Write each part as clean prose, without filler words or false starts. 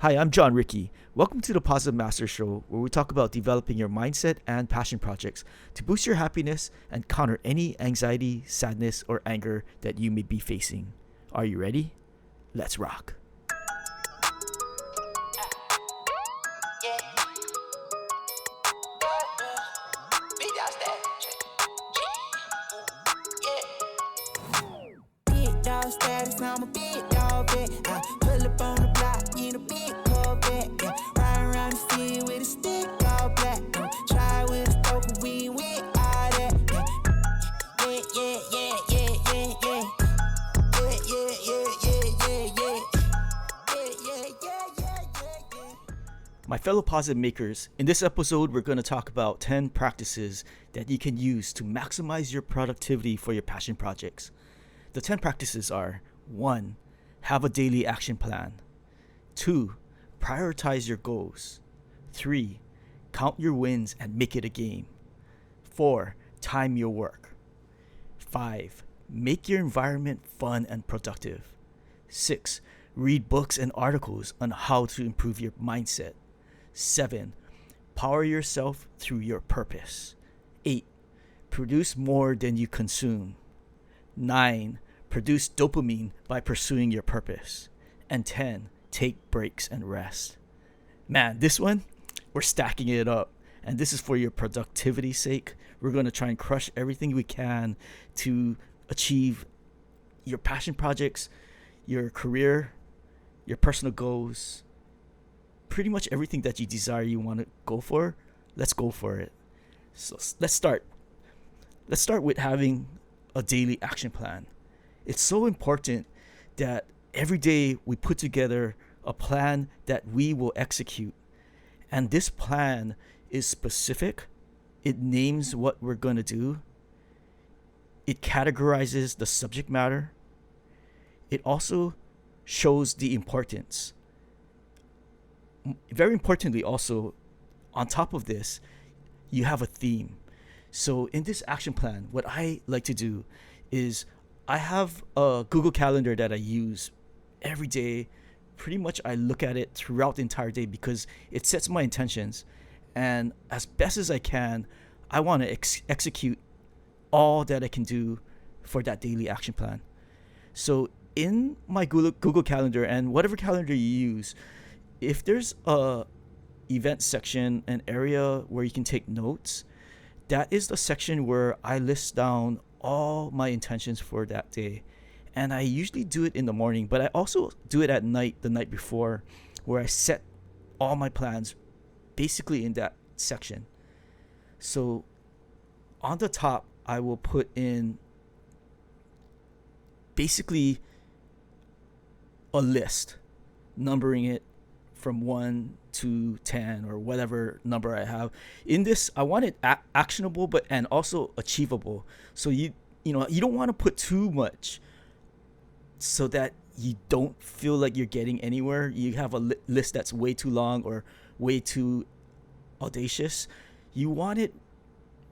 Hi, I'm John Ricky. Welcome to the Positive Master Show, where we talk about developing your mindset and passion projects to boost your happiness and counter any anxiety, sadness, or anger that you may be facing. Are you ready? Let's rock. Big dog status, I'm a big dog vet. I pull up on the block in a big Corvette. Yeah. Riding around the city with a stick all black. Try with a stroke, but we ain't with all that. My fellow positive makers, in this episode, we're going to talk about 10 practices that you can use to maximize your productivity for your passion projects. The 10 practices are: 1. Have a daily action plan. 2. Prioritize your goals. 3. Count your wins and make it a game. 4. Time your work. 5. Make your environment fun and productive. 6. Read books and articles on how to improve your mindset. 7. Power yourself through your purpose. 8. Produce more than you consume. 9. Produce dopamine by pursuing your purpose. And 10. Take breaks and rest. Man, this one, we're stacking it up. And this is for your productivity's sake. We're going to try and crush everything we can to achieve your passion projects, your career, your personal goals, pretty much everything that you desire, you want to go for. Let's go for it. So let's start. Let's start with having a daily action plan. It's so important that every day we put together a plan that we will execute. And this plan is specific. It names what we're going to do. It categorizes the subject matter. It also shows the importance. Very importantly, also, on top of this, you have a theme. So in this action plan, what I like to do is I have a Google Calendar that I use every day. Pretty much I look at it throughout the entire day because it sets my intentions. And as best as I can, I want to execute all that I can do for that daily action plan. So in my Google Calendar and whatever calendar you use, if there's a event section, an area where you can take notes, that is the section where I list down all my intentions for that day. And I usually do it in the morning, but I also do it at night, the night before, where I set all my plans basically in that section. So on the top, I will put in basically a list, numbering it from 1 to 10 or whatever number I have. In this, I want it actionable, but and also achievable. So you don't want to put too much so that you don't feel like you're getting anywhere. You have a list that's way too long or way too audacious. You want it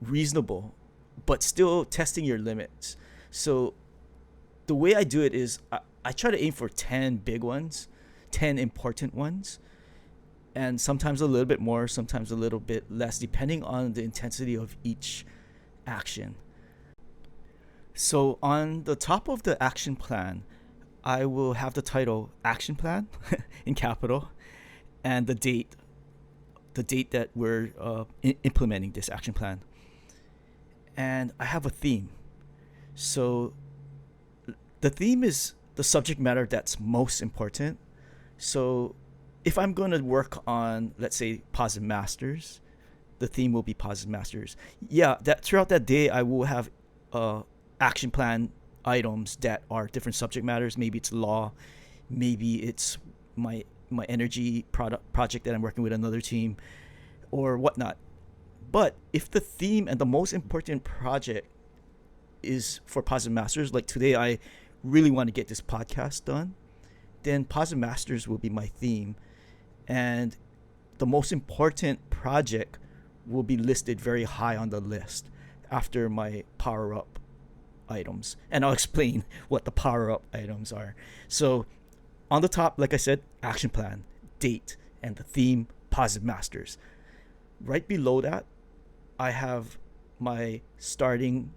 reasonable, but still testing your limits. So the way I do it is I try to aim for 10 big ones, 10 important ones, and sometimes a little bit more, sometimes a little bit less, depending on the intensity of each action. So on the top of the action plan, I will have the title Action Plan in capital and the date that we're implementing this action plan. And I have a theme. So the theme is the subject matter that's most important. So if I'm going to work on, let's say, Positive Masters, the theme will be Positive Masters. Yeah, that throughout that day, I will have action plan items that are different subject matters. Maybe it's law, maybe it's my energy project that I'm working with another team, or whatnot. But if the theme and the most important project is for Positive Masters, like today, I really want to get this podcast done, then Positive Masters will be my theme. And the most important project will be listed very high on the list after my power up items. And I'll explain what the power up items are. So on the top, like I said, action plan. date and the theme Positive Masters. Right below that, I have my starting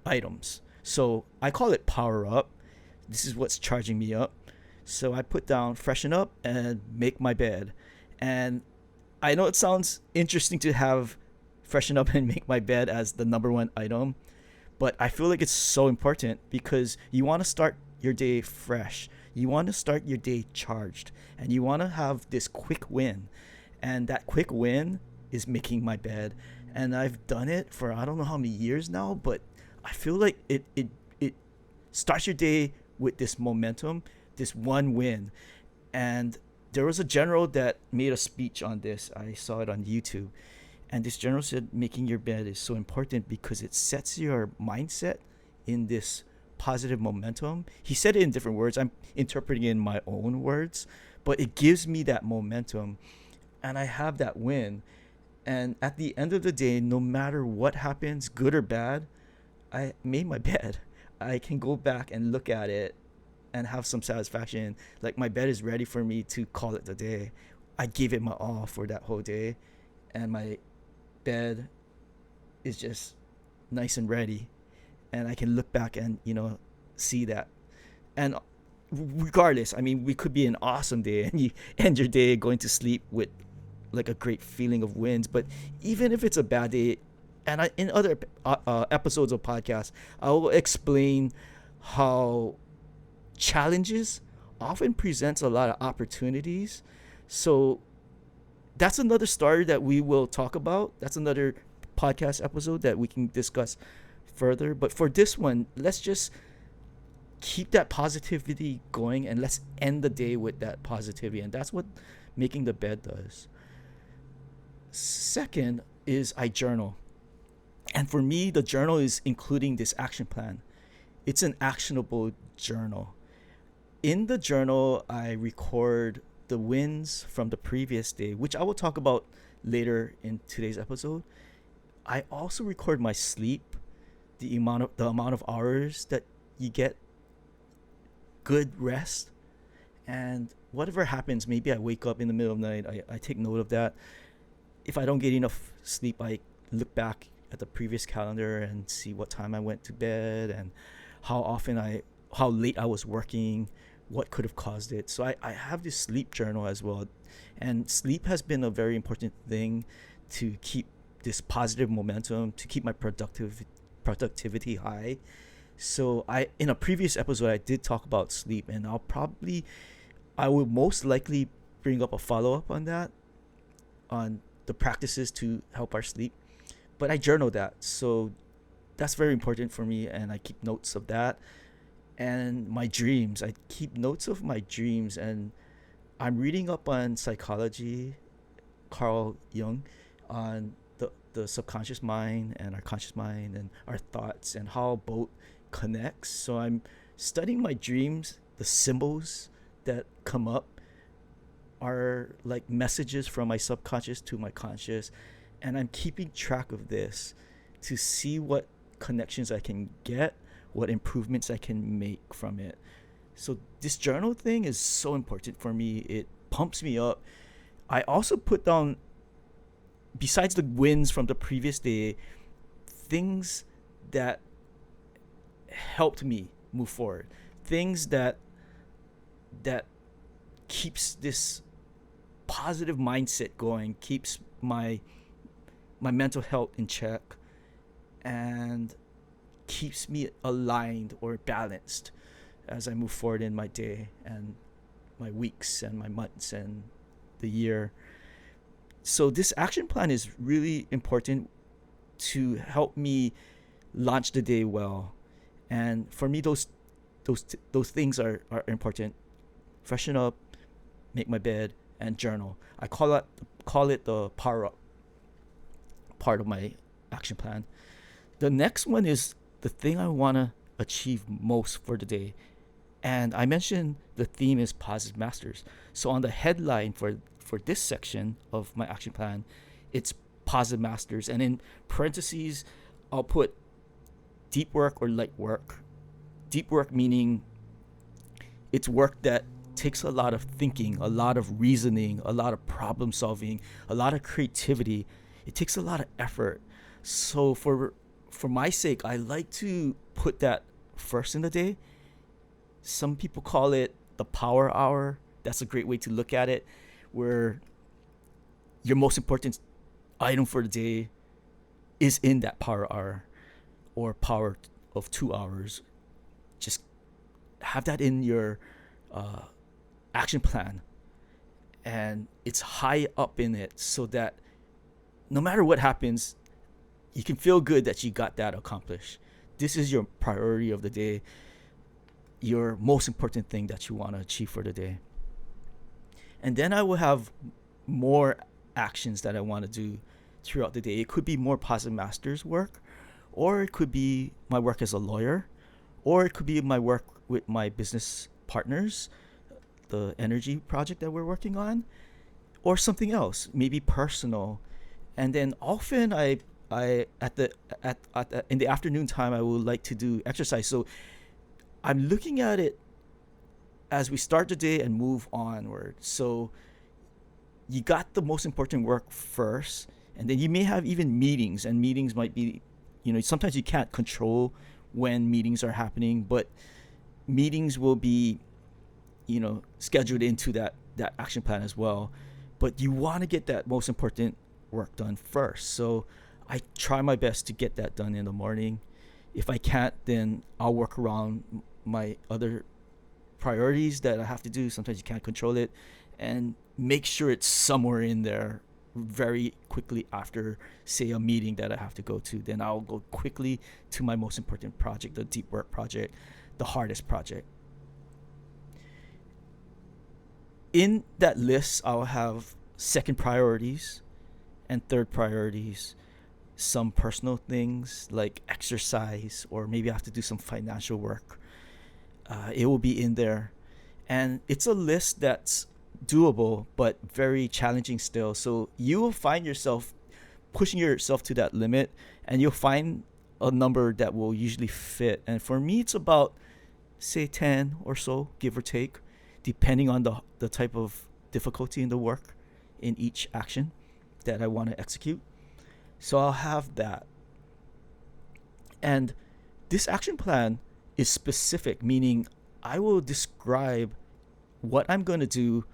items. So I call it power up. This is what's charging me up. So I put down freshen up and make my bed. And I know it sounds interesting to have freshen up and make my bed as the number one item, but I feel like it's so important because you want to start your day fresh. You want to start your day charged, and you want to have this quick win. And that quick win is making my bed. And I've done it for I don't know how many years now, but I feel like it starts your day with this momentum, this one win. And there was a general that made a speech on this. I saw it on YouTube. And this general said making your bed is so important because it sets your mindset in this positive momentum. He said it in different words. I'm interpreting it in my own words, but it gives me that momentum and I have that win. And at the end of the day, no matter what happens, good or bad, I made my bed. I can go back and look at it and have some satisfaction. Like my bed is ready for me to call it the day. I gave it my all for that whole day, and my bed is just nice and ready. And I can look back and see that. And regardless, I mean, we could be an awesome day, and you end your day going to sleep with like a great feeling of wins. But even if it's a bad day, and in other episodes of podcasts, I will explain how challenges often presents a lot of opportunities. So that's another story that we will talk about. That's another podcast episode that we can discuss further. But for this one, let's just keep that positivity going and let's end the day with that positivity. And that's what making the bed does. Second is I journal. And for me, the journal is including this action plan. It's an actionable journal. In the journal, I record the wins from the previous day, which I will talk about later in today's episode. I also record my sleep, the amount of hours that you get good rest, and whatever happens, maybe I wake up in the middle of the night, I take note of that. If I don't get enough sleep, I look back at the previous calendar and see what time I went to bed and how late I was working, what could have caused it. So I have this sleep journal as well. And sleep has been a very important thing to keep this positive momentum, to keep my productivity high. So in a previous episode, I did talk about sleep, and I will most likely bring up a follow-up on that, on the practices to help our sleep. But I journal that, so that's very important for me, and I keep notes of that. And my dreams, I keep notes of my dreams, and I'm reading up on psychology, Carl Jung, on the subconscious mind and our conscious mind and our thoughts and how both connects. So I'm studying my dreams. The symbols that come up are like messages from my subconscious to my conscious, and I'm keeping track of this to see what connections I can get, what improvements I can make from it. So this journal thing is so important for me. It pumps me up. I also put down, besides the wins from the previous day, things that helped me move forward, things that keeps this positive mindset going, keeps my mental health in check, and keeps me aligned or balanced as I move forward in my day and my weeks and my months and the year. So this action plan is really important to help me launch the day well. And for me, those things are important. Freshen up, make my bed, and journal. I call it the power up part of my action plan. The next one is the thing I want to achieve most for the day. And I mentioned the theme is Positive Masters. So on the headline for this section of my action plan, it's Positive Masters. And in parentheses, I'll put deep work or light work. Deep work meaning it's work that takes a lot of thinking, a lot of reasoning, a lot of problem solving, a lot of creativity. It takes a lot of effort. So for my sake, I like to put that first in the day. Some people call it the power hour. That's a great way to look at it, where your most important item for the day is in that power hour or power of 2 hours. Just have that in your action plan, and it's high up in it so that no matter what happens, you can feel good that you got that accomplished. This is your priority of the day, your most important thing that you want to achieve for the day. And then I will have more actions that I want to do throughout the day. It could be more positive masters work, or it could be my work as a lawyer, or it could be my work with my business partners, the energy project that we're working on, or something else, maybe personal. And then often I at in the afternoon time I would like to do exercise. So I'm looking at it as we start the day and move onward. So you got the most important work first, and then you may have even meetings, and meetings might be, sometimes you can't control when meetings are happening, but meetings will be, scheduled into that action plan as well. But you want to get that most important work done first. So I try my best to get that done in the morning. If I can't, then I'll work around my other priorities that I have to do. Sometimes you can't control it, and make sure it's somewhere in there very quickly after, say, a meeting that I have to go to. Then I'll go quickly to my most important project, the deep work project, the hardest project. In that list, I'll have second priorities and third priorities, some personal things like exercise, or maybe I have to do some financial work. It will be in there. And it's a list that's doable, but very challenging still. So you will find yourself pushing yourself to that limit, and you'll find a number that will usually fit. And for me, it's about, say, 10 or so, give or take, depending on the type of difficulty in the work in each action that I want to execute. So I'll have that. And this action plan is specific, meaning I will describe what I'm going to do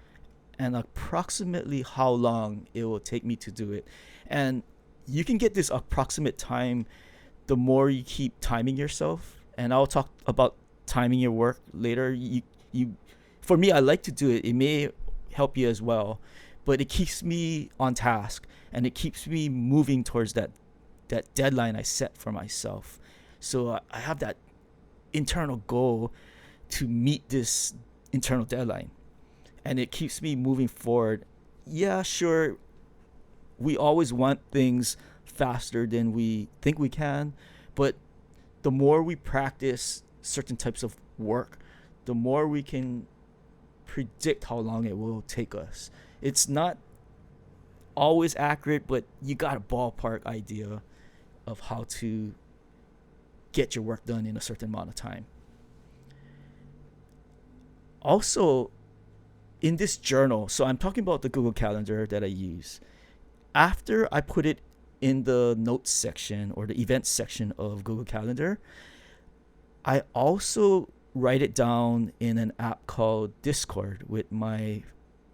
and approximately how long it will take me to do it. And you can get this approximate time the more you keep timing yourself. And I'll talk about timing your work later. For me, I like to do it. It may help you as well, but it keeps me on task, and it keeps me moving towards that deadline I set for myself. So I have that internal goal to meet this internal deadline, and it keeps me moving forward. Yeah, sure, we always want things faster than we think we can, but the more we practice certain types of work, the more we can predict how long it will take us. It's not always accurate, but you got a ballpark idea of how to get your work done in a certain amount of time. Also, in this journal, so I'm talking about the Google Calendar that I use. After I put it in the notes section or the events section of Google Calendar, I also write it down in an app called Discord with my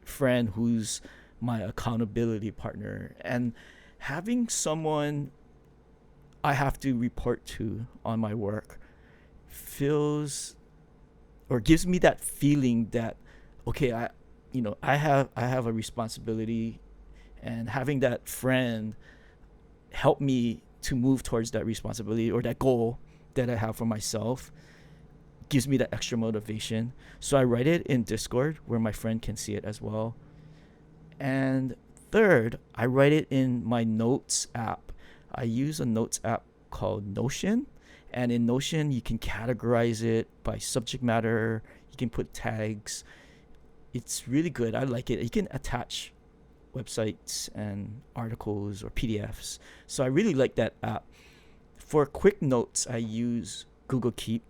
friend who's my accountability partner. And having someone I have to report to on my work feels, or gives me that feeling that, okay, I have a responsibility, and having that friend help me to move towards that responsibility or that goal that I have for myself gives me that extra motivation. So I write it in Discord where my friend can see it as well. And third, I write it in my notes app. I use a notes app called Notion. And in Notion, you can categorize it by subject matter. You can put tags. It's really good. I like it. You can attach websites and articles or PDFs. So I really like that app. For quick notes, I use Google Keep.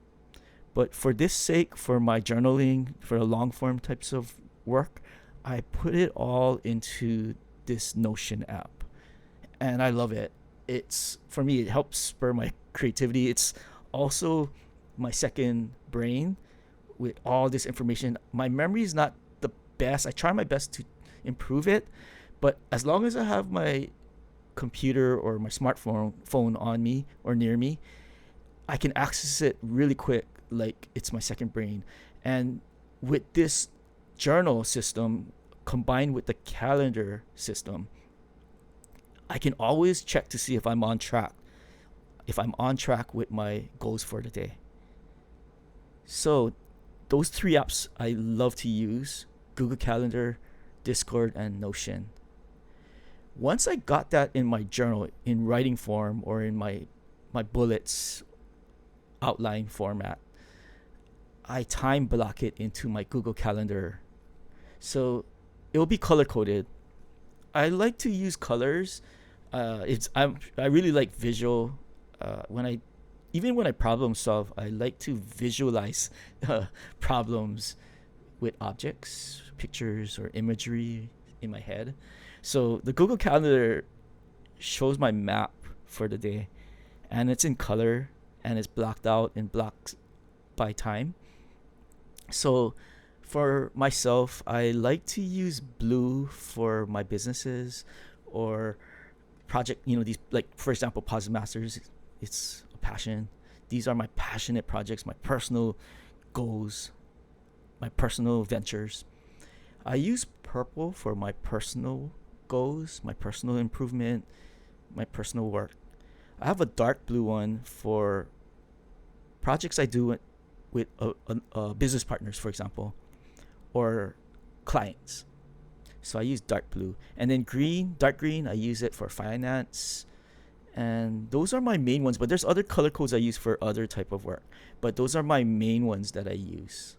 But for this sake, for my journaling, for the long form types of work, I put it all into this Notion app. And I love it. It's, for me, it helps spur my creativity. It's also my second brain with all this information. My memory is not the best. I try my best to improve it, but as long as I have my computer or my phone on me or near me, I can access it really quick, like it's my second brain. And with this journal system combined with the calendar system, I can always check to see if I'm on track, with my goals for the day. So those three apps I love to use: Google Calendar, Discord, and Notion. Once I got that in my journal in writing form or in my bullets outline format, I time block it into my Google Calendar. So it'll be color coded. I like to use colors. I really like visual. When I problem solve, I like to visualize problems with objects, pictures, or imagery in my head. So the Google Calendar shows my map for the day, and it's in color, and it's blocked out in blocks by time. So for myself, I like to use blue for my businesses or project, these, like, for example, Positive Masters, it's a passion. These are my passionate projects, my personal goals, my personal ventures. I use purple for my personal goals, my personal improvement, my personal work. I have a dark blue one for projects I do with business partners, for example, or clients. So I use dark blue. And then dark green, I use it for finance. And those are my main ones. But there's other color codes I use for other type of work. But those are my main ones that I use.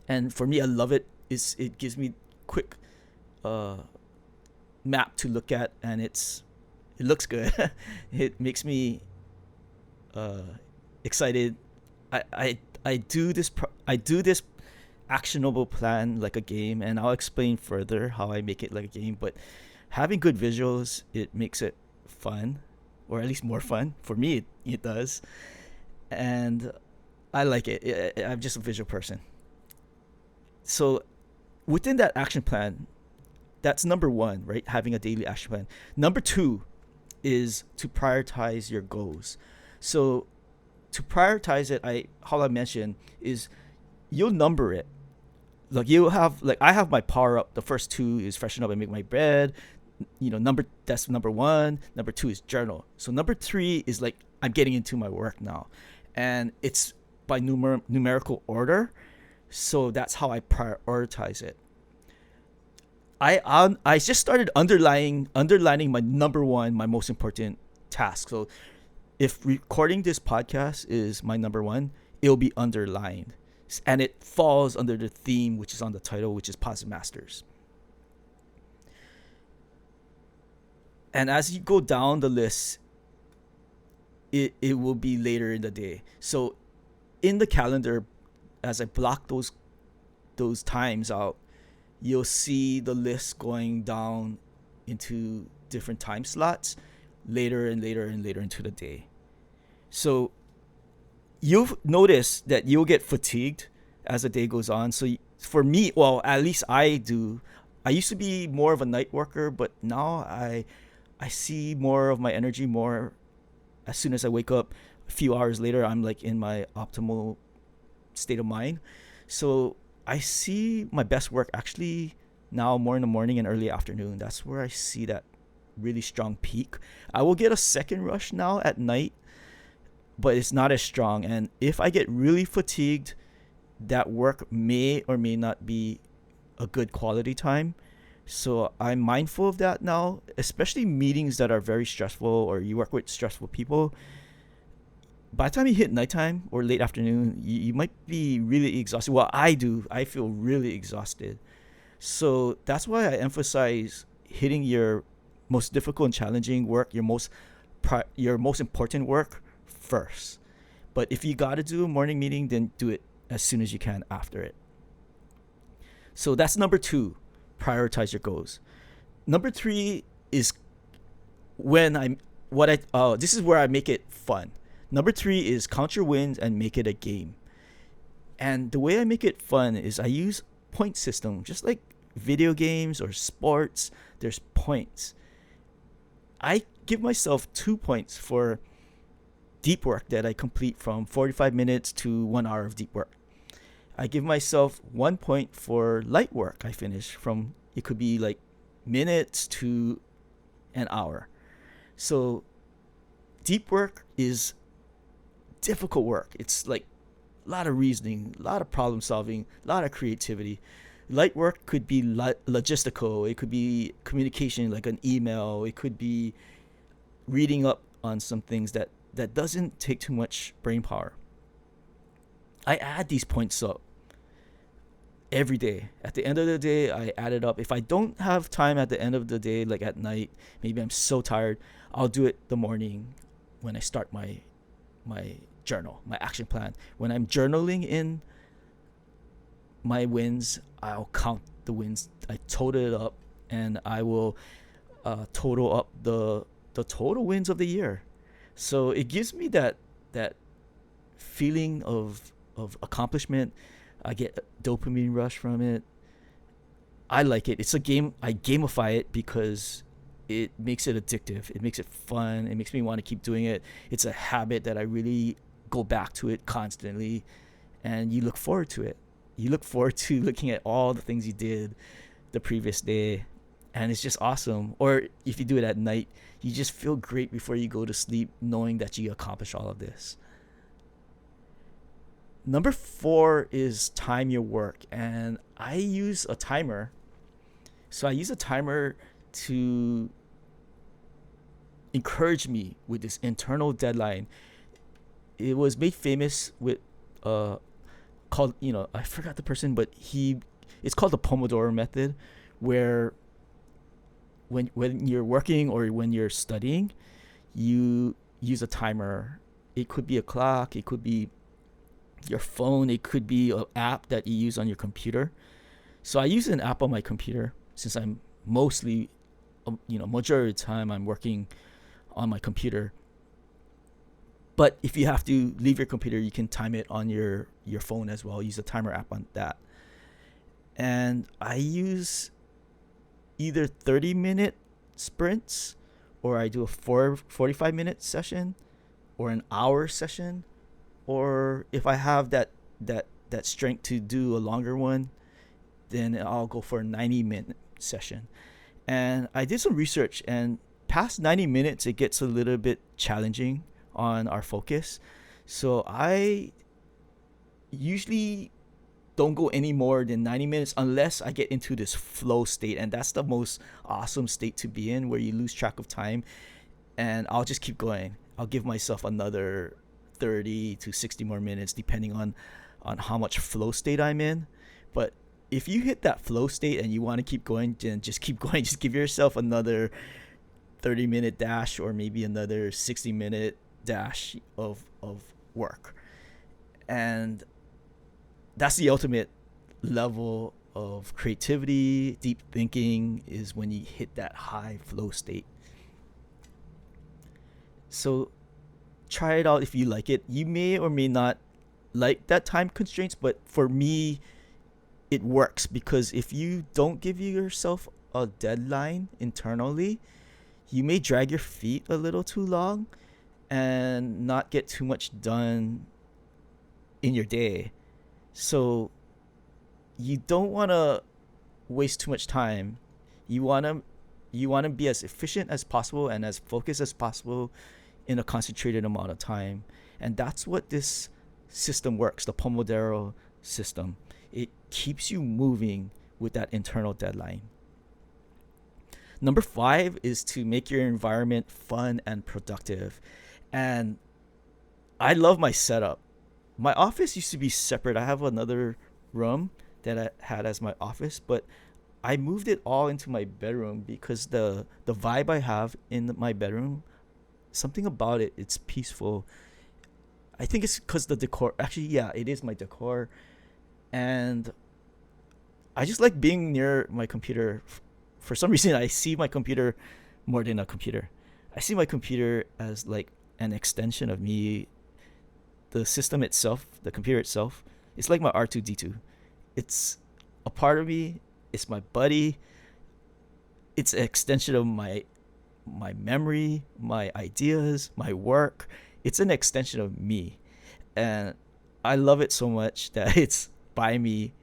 And for me, I love it. It gives me quick map to look at, and it looks good. It makes me excited. I do this actionable plan like a game, and I'll explain further how I make it like a game. But having good visuals, it makes it fun, or at least more fun for me. It does, and I like it. I'm just a visual person. So within that action plan, that's number one, right? Having a daily action plan. Number two is to prioritize your goals. So to prioritize it, how I mentioned is you'll number it. Like I have my power up. The first two is freshen up and make my bed. That's number one. Number two is journal. So number three is like I'm getting into my work now, and it's by numerical order. So that's how I prioritize it. I just started underlining my number one, my most important task. So if recording this podcast is my number one, it'll be underlined, and it falls under the theme which is on the title, which is Positive Masters. And as you go down the list, it will be later in the day. So in the calendar, as I block those times out, you'll see the list going down into different time slots later and later and later into the day. So you'll notice that you'll get fatigued as the day goes on. So for me, well, at least I do. I used to be more of a night worker, but now I see more of my energy more as soon as I wake up. A few hours later, I'm like in my optimal state of mind. So I see my best work actually now more in the morning and early afternoon. That's where I see that really strong peak. I will get a second rush now at night, but it's not as strong. And if I get really fatigued, that work may or may not be a good quality time. So I'm mindful of that now, especially meetings that are very stressful or you work with stressful people. By the time you hit nighttime or late afternoon, you might be really exhausted. Well, I do. I feel really exhausted. So that's why I emphasize hitting your most difficult and challenging work, your most important work first. But if you got to do a morning meeting, then do it as soon as you can after it. So that's number 2, prioritize your goals. Number 3 is when I'm what I this is where I make it fun. Number 3 is count your wins and make it a game. And the way I make it fun is I use point system, just like video games or sports. There's points. I give myself 2 points for deep work that I complete from 45 minutes to 1 hour of deep work. I give myself 1 point for light work I finish from, it could be like minutes to an hour. So deep work is difficult work. It's like a lot of reasoning, a lot of problem solving, a lot of creativity. Light work could be logistical. It could be communication, like an email. It could be reading up on some things that doesn't take too much brain power. I add these points up every day. At the end of the day, I add it up. If I don't have time at the end of the day, like at night, maybe I'm so tired, I'll do it the morning when I start my journal, my action plan. When I'm journaling in my wins, I'll count the wins. I total it up, and I will total up the total wins of the year. So it gives me that feeling of accomplishment. I get a dopamine rush from it. I like it. It's a game. I gamify it because it makes it addictive. It makes it fun. It makes me want to keep doing it. It's a habit that I really go back to it constantly, and you look forward to it. You look forward to looking at all the things you did the previous day, and it's just awesome. Or if you do it at night, you just feel great before you go to sleep knowing that you accomplished all of this. Number 4 is time your work, and I use a timer. So I use a timer to encourage me with this internal deadline. It was made famous with called, I forgot the person, but it's called the Pomodoro method, where when you're working or when you're studying, you use a timer. It could be a clock, it could be your phone, it could be an app that you use on your computer. So I use an app on my computer since I'm mostly, majority of the time I'm working on my computer. But if you have to leave your computer, you can time it on your phone as well. Use a timer app on that. And I use either 30-minute sprints, or I do a 45-minute session, or an hour session, or if I have that strength to do a longer one, then I'll go for a 90-minute session. And I did some research, and past 90 minutes, it gets a little bit challenging on our focus. So I usually don't go any more than 90 minutes unless I get into this flow state. And that's the most awesome state to be in, where you lose track of time. And I'll just keep going. I'll give myself another 30 to 60 more minutes, depending on how much flow state I'm in. But if you hit that flow state and you want to keep going, then just keep going. Just give yourself another 30-minute dash, or maybe another 60-minute dash of work. And that's the ultimate level of creativity, deep thinking, is when you hit that high flow state. So try it out if you like it. You may or may not like that time constraints, but for me, it works, because if you don't give yourself a deadline internally, you may drag your feet a little too long and not get too much done in your day. So you don't want to waste too much time. You want to be as efficient as possible and as focused as possible in a concentrated amount of time. And that's what this system works, the Pomodoro system. It keeps you moving with that internal deadline. Number 5 is to make your environment fun and productive. And I love my setup. My office used to be separate. I have another room that I had as my office, but I moved it all into my bedroom because the vibe I have in my bedroom, something about it, it's peaceful. I think it's because the decor. Actually, yeah, it is my decor, and I just like being near my computer. For some reason, I see my computer more than a computer. I see my computer as like an extension of me. The system itself, the computer itself, it's like my R2D2. It's a part of me. It's my buddy. It's an extension of my memory, my ideas, my work. It's an extension of me, and I love it so much that it's by me.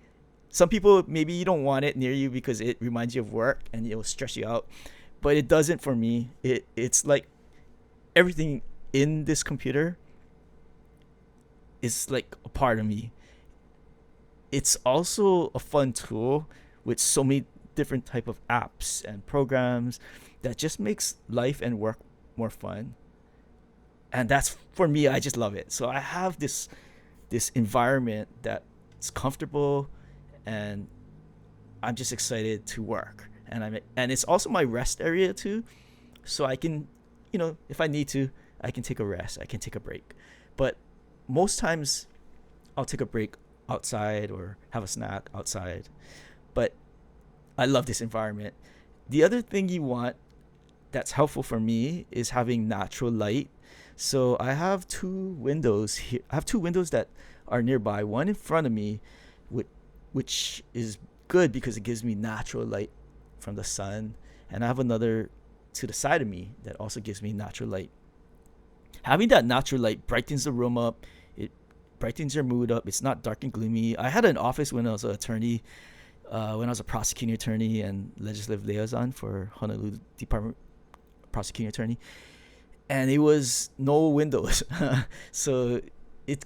Some people, maybe you don't want it near you because it reminds you of work and it'll stress you out, but it doesn't for me. It's like everything in this computer is like a part of me. It's also a fun tool with so many different type of apps and programs that just makes life and work more fun. And that's for me. I just love it. So I have this environment that's comfortable, and I'm just excited to work. And it's also my rest area too, so I can, if I need to, I can take a rest. I can take a break. But most times, I'll take a break outside or have a snack outside. But I love this environment. The other thing you want that's helpful for me is having natural light. So I have two windows here. I have two windows that are nearby. One in front of me, which is good because it gives me natural light from the sun, and I have another to the side of me that also gives me natural light. Having that natural light brightens the room up. It brightens your mood up. It's not dark and gloomy. I had an office when I was an attorney, when I was a prosecuting attorney and legislative liaison for Honolulu Department prosecuting attorney, and it was no windows, so it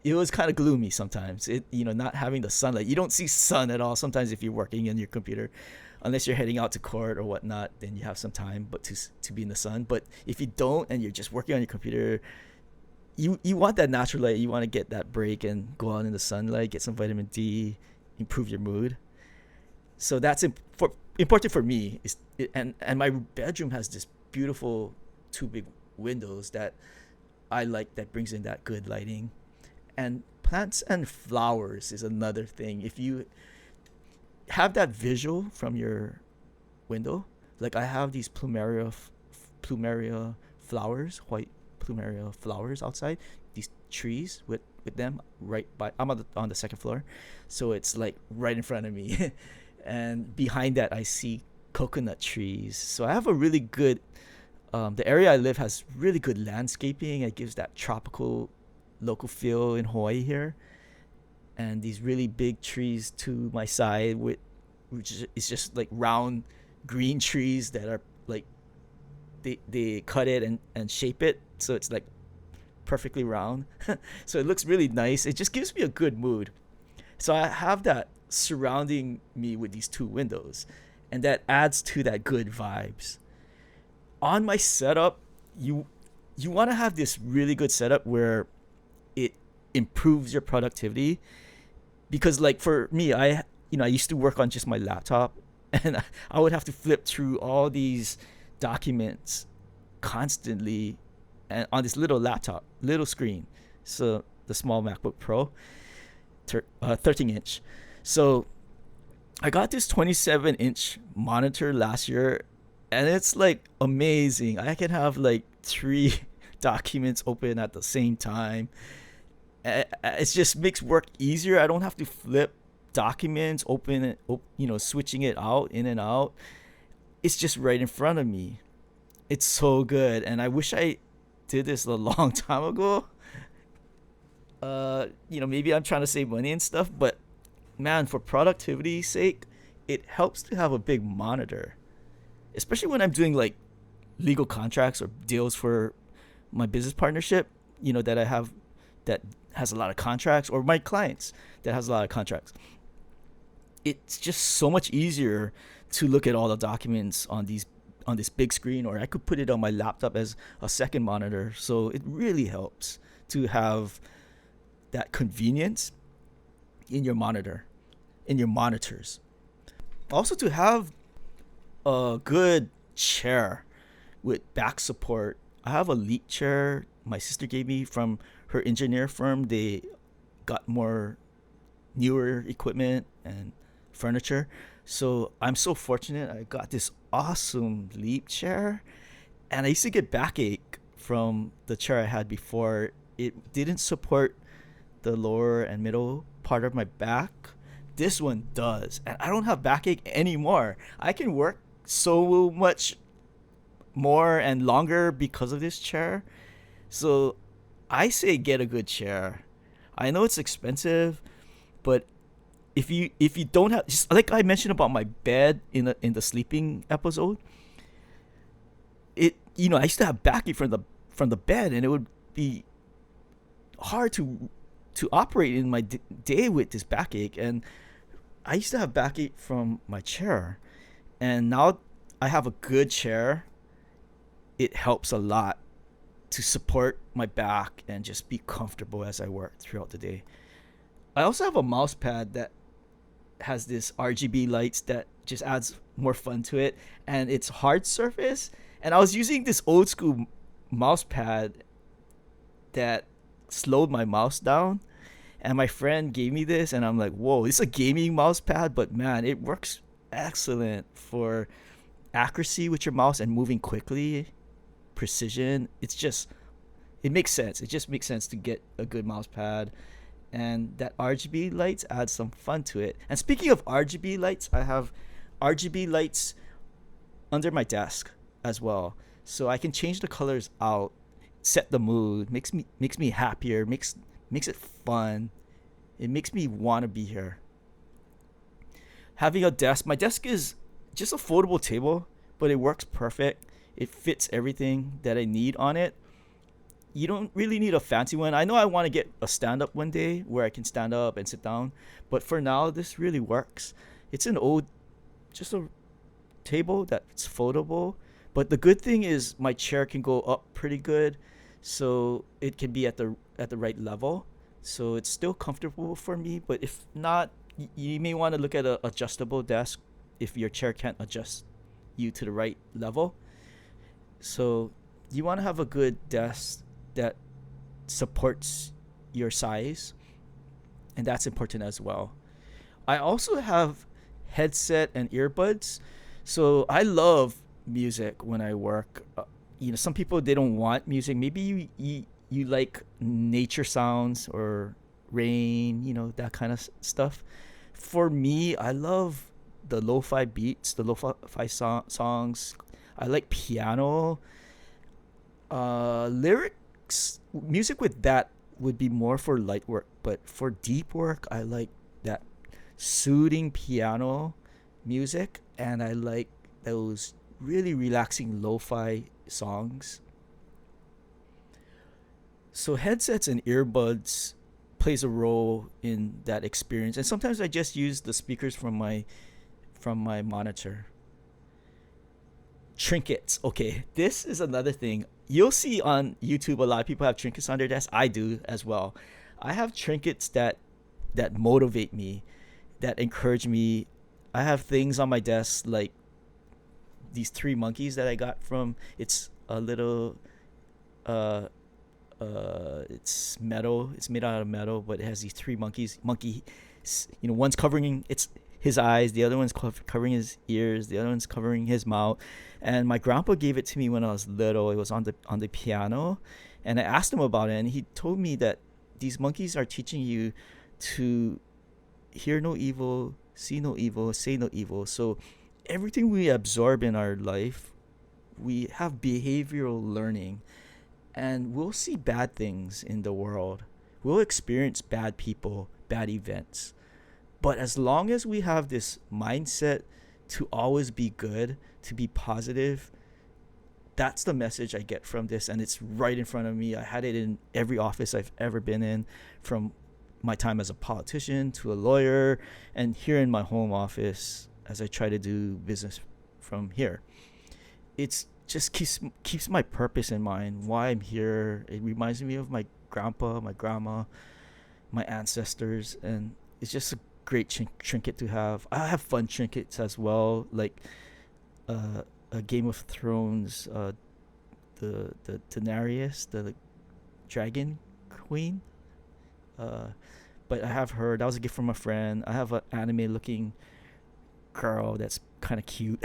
was kind of gloomy sometimes. Not having the sunlight, you don't see sun at all. Sometimes if you're working in your computer, unless you're heading out to court or whatnot, then you have some time, but to be in the sun. But if you don't and you're just working on your computer, you want that natural light. You want to get that break and go out in the sunlight, get some vitamin D, improve your mood. So that's important for me. And my bedroom has this beautiful two big windows that I like, that brings in that good lighting. And plants and flowers is another thing. If you have that visual from your window, like I have these plumeria flowers, white plumeria flowers outside, these trees with them right by. I'm on the second floor, so it's like right in front of me, and behind that I see coconut trees. So I have a really good. The area I live has really good landscaping. It gives that tropical local feel in Hawaii here, and these really big trees to my side, which is just like round green trees that are like they cut it and shape it so it's like perfectly round. So it looks really nice. It just gives me a good mood. So I have that surrounding me with these two windows, and that adds to that good vibes. On my setup, you want to have this really good setup where it improves your productivity, because like for me, I used to work on just my laptop, and I would have to flip through all these documents constantly, and on this little laptop, little screen. So the small MacBook Pro, 13-inch. So I got this 27-inch monitor last year, and it's like amazing. I can have like 3 documents open at the same time. It just makes work easier. I don't have to flip documents, open it, switching it out, in and out. It's just right in front of me. It's so good, and I wish I did this a long time ago. Maybe I'm trying to save money and stuff, but man, for productivity's sake, it helps to have a big monitor, especially when I'm doing like legal contracts or deals for my business partnership, that I have that has a lot of contracts, or my clients that has a lot of contracts. It's just so much easier to look at all the documents on this big screen, or I could put it on my laptop as a second monitor. So it really helps to have that convenience in your monitors. Also, to have a good chair with back support. I have a Leap chair my sister gave me from her engineer firm. They got more newer equipment and furniture. So I'm so fortunate. I got this awesome Leap chair, and I used to get backache from the chair I had before. It didn't support the lower and middle part of my back. This one does, and I don't have backache anymore. I can work so much more and longer because of this chair. So I say get a good chair. I know it's expensive, but if you don't have, just like I mentioned about my bed in the sleeping episode, I used to have backache from the bed, and it would be hard to operate in my day with this backache. And I used to have backache from my chair, and now I have a good chair. It helps a lot to support my back and just be comfortable as I work throughout the day. I also have a mouse pad that has this RGB lights that just adds more fun to it, and it's hard surface. And I was using this old school mouse pad that slowed my mouse down, and my friend gave me this, and I'm like, whoa, it's a gaming mouse pad, but man, it works excellent for accuracy with your mouse and moving quickly, precision. It makes sense. It just makes sense to get a good mouse pad, and that RGB lights add some fun to it. And speaking of RGB lights, I have RGB lights under my desk as well, so I can change the colors out, set the mood, makes me happier, makes it fun. It makes me want to be here. Having a desk, my desk is just a foldable table, but it works perfect. It fits everything that I need on it. You don't really need a fancy one. I know I want to get a stand up one day where I can stand up and sit down, but for now this really works. It's just a table that's foldable, but the good thing is my chair can go up pretty good, so it can be at the right level. So it's still comfortable for me, but if not, you may want to look at a adjustable desk if your chair can't adjust you to the right level. So you want to have a good desk that supports your size, and that's important as well. I also have headset and earbuds. So I love music when I work. Some people, they don't want music. Maybe you like nature sounds or rain, that kind of stuff. For me, I love the lo-fi beats, the lo-fi songs. I like piano. Lyrics, music with that would be more for light work, but for deep work, I like that soothing piano music, and I like those really relaxing lo-fi songs. So headsets and earbuds plays a role in that experience, and sometimes I just use the speakers from my monitor. Trinkets. Okay, this is another thing. You'll see on YouTube a lot of people have trinkets on their desk. I do as well. I have trinkets that motivate me, that encourage me. I have things on my desk like these three monkeys that I got from. It's a little it's metal. It's made out of metal, but it has these three monkeys. One's covering his eyes, the other one's covering his ears, the other one's covering his mouth. And my grandpa gave it to me when I was little. It was on the piano, and I asked him about it, and he told me that these monkeys are teaching you to hear no evil, see no evil, say no evil. So everything we absorb in our life, we have behavioral learning, and we'll see bad things in the world. We'll experience bad people, bad events. But as long as we have this mindset to always be good, to be positive, that's the message I get from this, and it's right in front of me. I had it in every office I've ever been in, from my time as a politician to a lawyer, and here in my home office as I try to do business from here. It's just keeps my purpose in mind, why I'm here. It reminds me of my grandpa, my grandma, my ancestors, and it's just a great trinket to have. I have fun trinkets as well, like a Game of Thrones the Daenerys, the dragon queen. Uh, but I have her. That was a gift from a friend. I have an anime looking girl that's kind of cute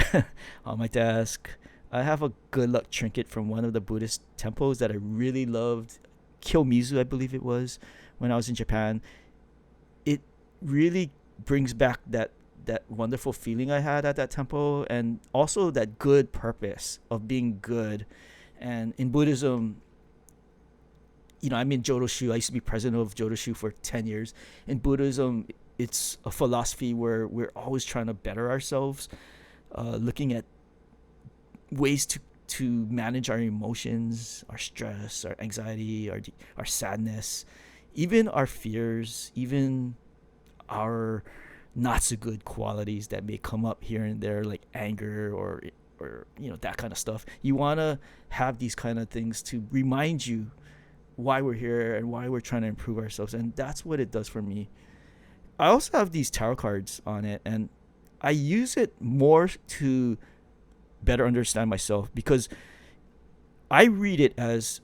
on my desk. I have a good luck trinket from one of the Buddhist temples that I really loved. Kyomizu, I believe it was, when I was in Japan. It really brings back that wonderful feeling I had at that temple, and also that good purpose of being good. And in Buddhism, I'm in Jodoshu. I used to be president of Jodoshu for 10 years. In Buddhism, it's a philosophy where we're always trying to better ourselves, looking at ways to manage our emotions, our stress, our anxiety, our sadness, even our fears, even our not so good qualities that may come up here and there, like anger or that kind of stuff. You want to have these kind of things to remind you why we're here and why we're trying to improve ourselves, and that's what it does for me. I also have these tarot cards on it, and I use it more to better understand myself, because I read it as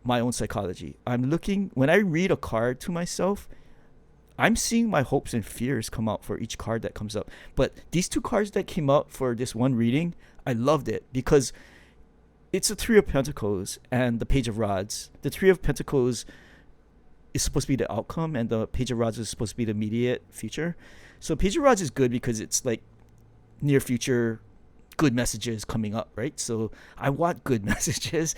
my own psychology. When I read a card to myself, I'm seeing my hopes and fears come out for each card that comes up. But these two cards that came out for this one reading, I loved it because it's the Three of Pentacles and the Page of Rods. The Three of Pentacles is supposed to be the outcome, and the Page of Rods is supposed to be the immediate future. So Page of Rods is good because it's like near future good messages coming up, right? So I want good messages,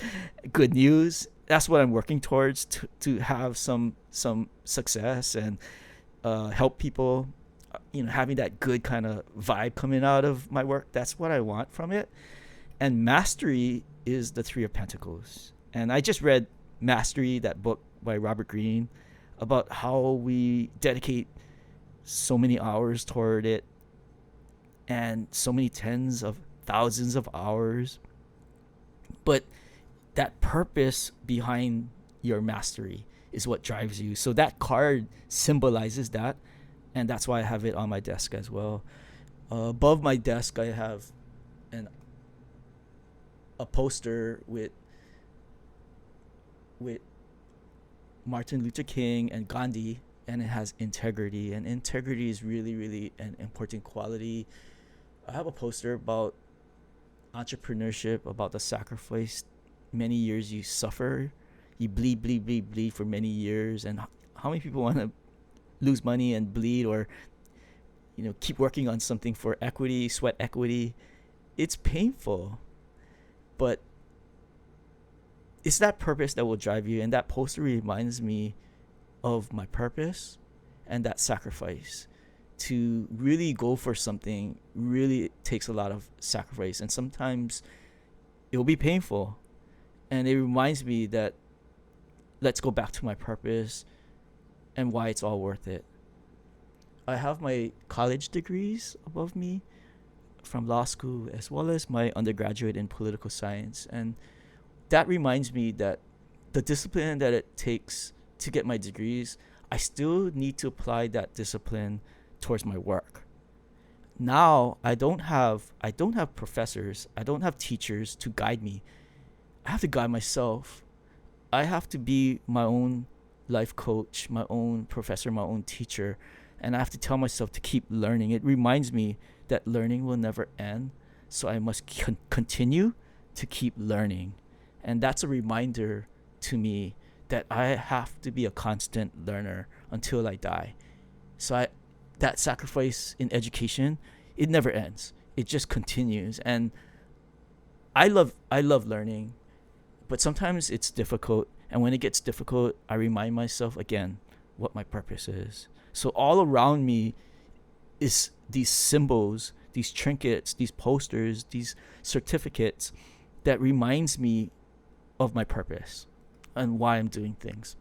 good news. That's what I'm working towards, to have some success and help people, having that good kind of vibe coming out of my work. That's what I want from it. And Mastery is the Three of Pentacles. And I just read Mastery, that book by Robert Greene, about how we dedicate so many hours toward it, and so many tens of thousands of hours. But that purpose behind your mastery is what drives you. So that card symbolizes that, and that's why I have it on my desk as well. Above my desk, I have a poster with Martin Luther King and Gandhi, and it has integrity. And integrity is really, really an important quality. I have a poster about entrepreneurship, about the sacrifice. Many years you suffer, you bleed for many years. And how many people want to lose money and bleed, or keep working on something for equity, sweat equity? It's painful, but it's that purpose that will drive you. And that poster reminds me of my purpose and that sacrifice. To really go for something really takes a lot of sacrifice, and sometimes it will be painful. And it reminds me that let's go back to my purpose and why it's all worth it. I have my college degrees above me from law school, as well as my undergraduate in political science. And that reminds me that the discipline that it takes to get my degrees, I still need to apply that discipline towards my work. Now I don't have professors, I don't have teachers to guide me. I have to guide myself. I have to be my own life coach, my own professor, my own teacher, and I have to tell myself to keep learning. It reminds me that learning will never end, so I must continue to keep learning. And that's a reminder to me that I have to be a constant learner until I die. So that sacrifice in education, it never ends. It just continues. And I love learning, but sometimes it's difficult. And when it gets difficult, I remind myself again what my purpose is. So all around me is these symbols, these trinkets, these posters, these certificates that reminds me of my purpose and why I'm doing things.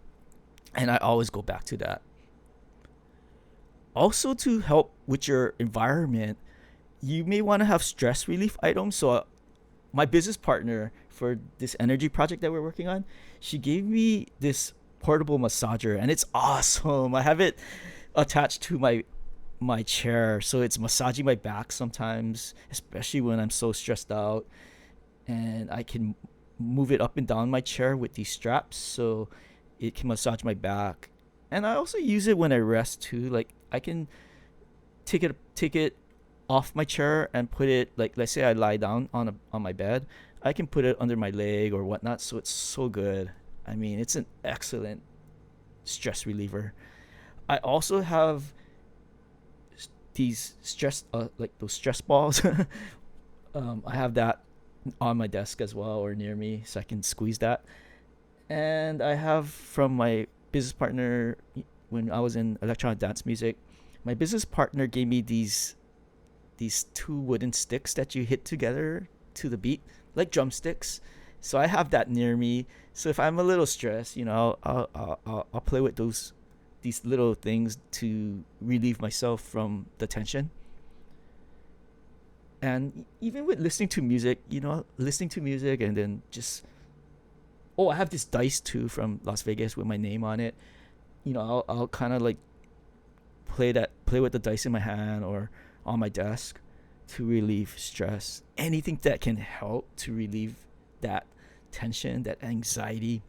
And I always go back to that. Also, to help with your environment, you may want to have stress relief items. So my business partner for this energy project that we're working on, she gave me this portable massager, and it's awesome. I have it attached to my chair, so it's massaging my back sometimes, especially when I'm so stressed out. and I can move it up and down my chair with these straps, so it can massage my back. And I also use it when I rest too. Like I can take it off my chair and put it, like, let's say I lie down on my bed, I can put it under my leg or whatnot. So it's so good. I mean, it's an excellent stress reliever. I also have these stress like those stress balls. I have that on my desk as well or near me, so I can squeeze that. And I have from my business partner when I was in electronic dance music. My business partner gave me these two wooden sticks that you hit together to the beat, like drumsticks. So I have that near me. So if I'm a little stressed, I'll play with these little things to relieve myself from the tension. And even with listening to music, listening to music and then just, oh, I have this dice too from Las Vegas with my name on it. I'll kind of like play with the dice in my hand or on my desk to relieve stress. Anything that can help to relieve that tension, that anxiety.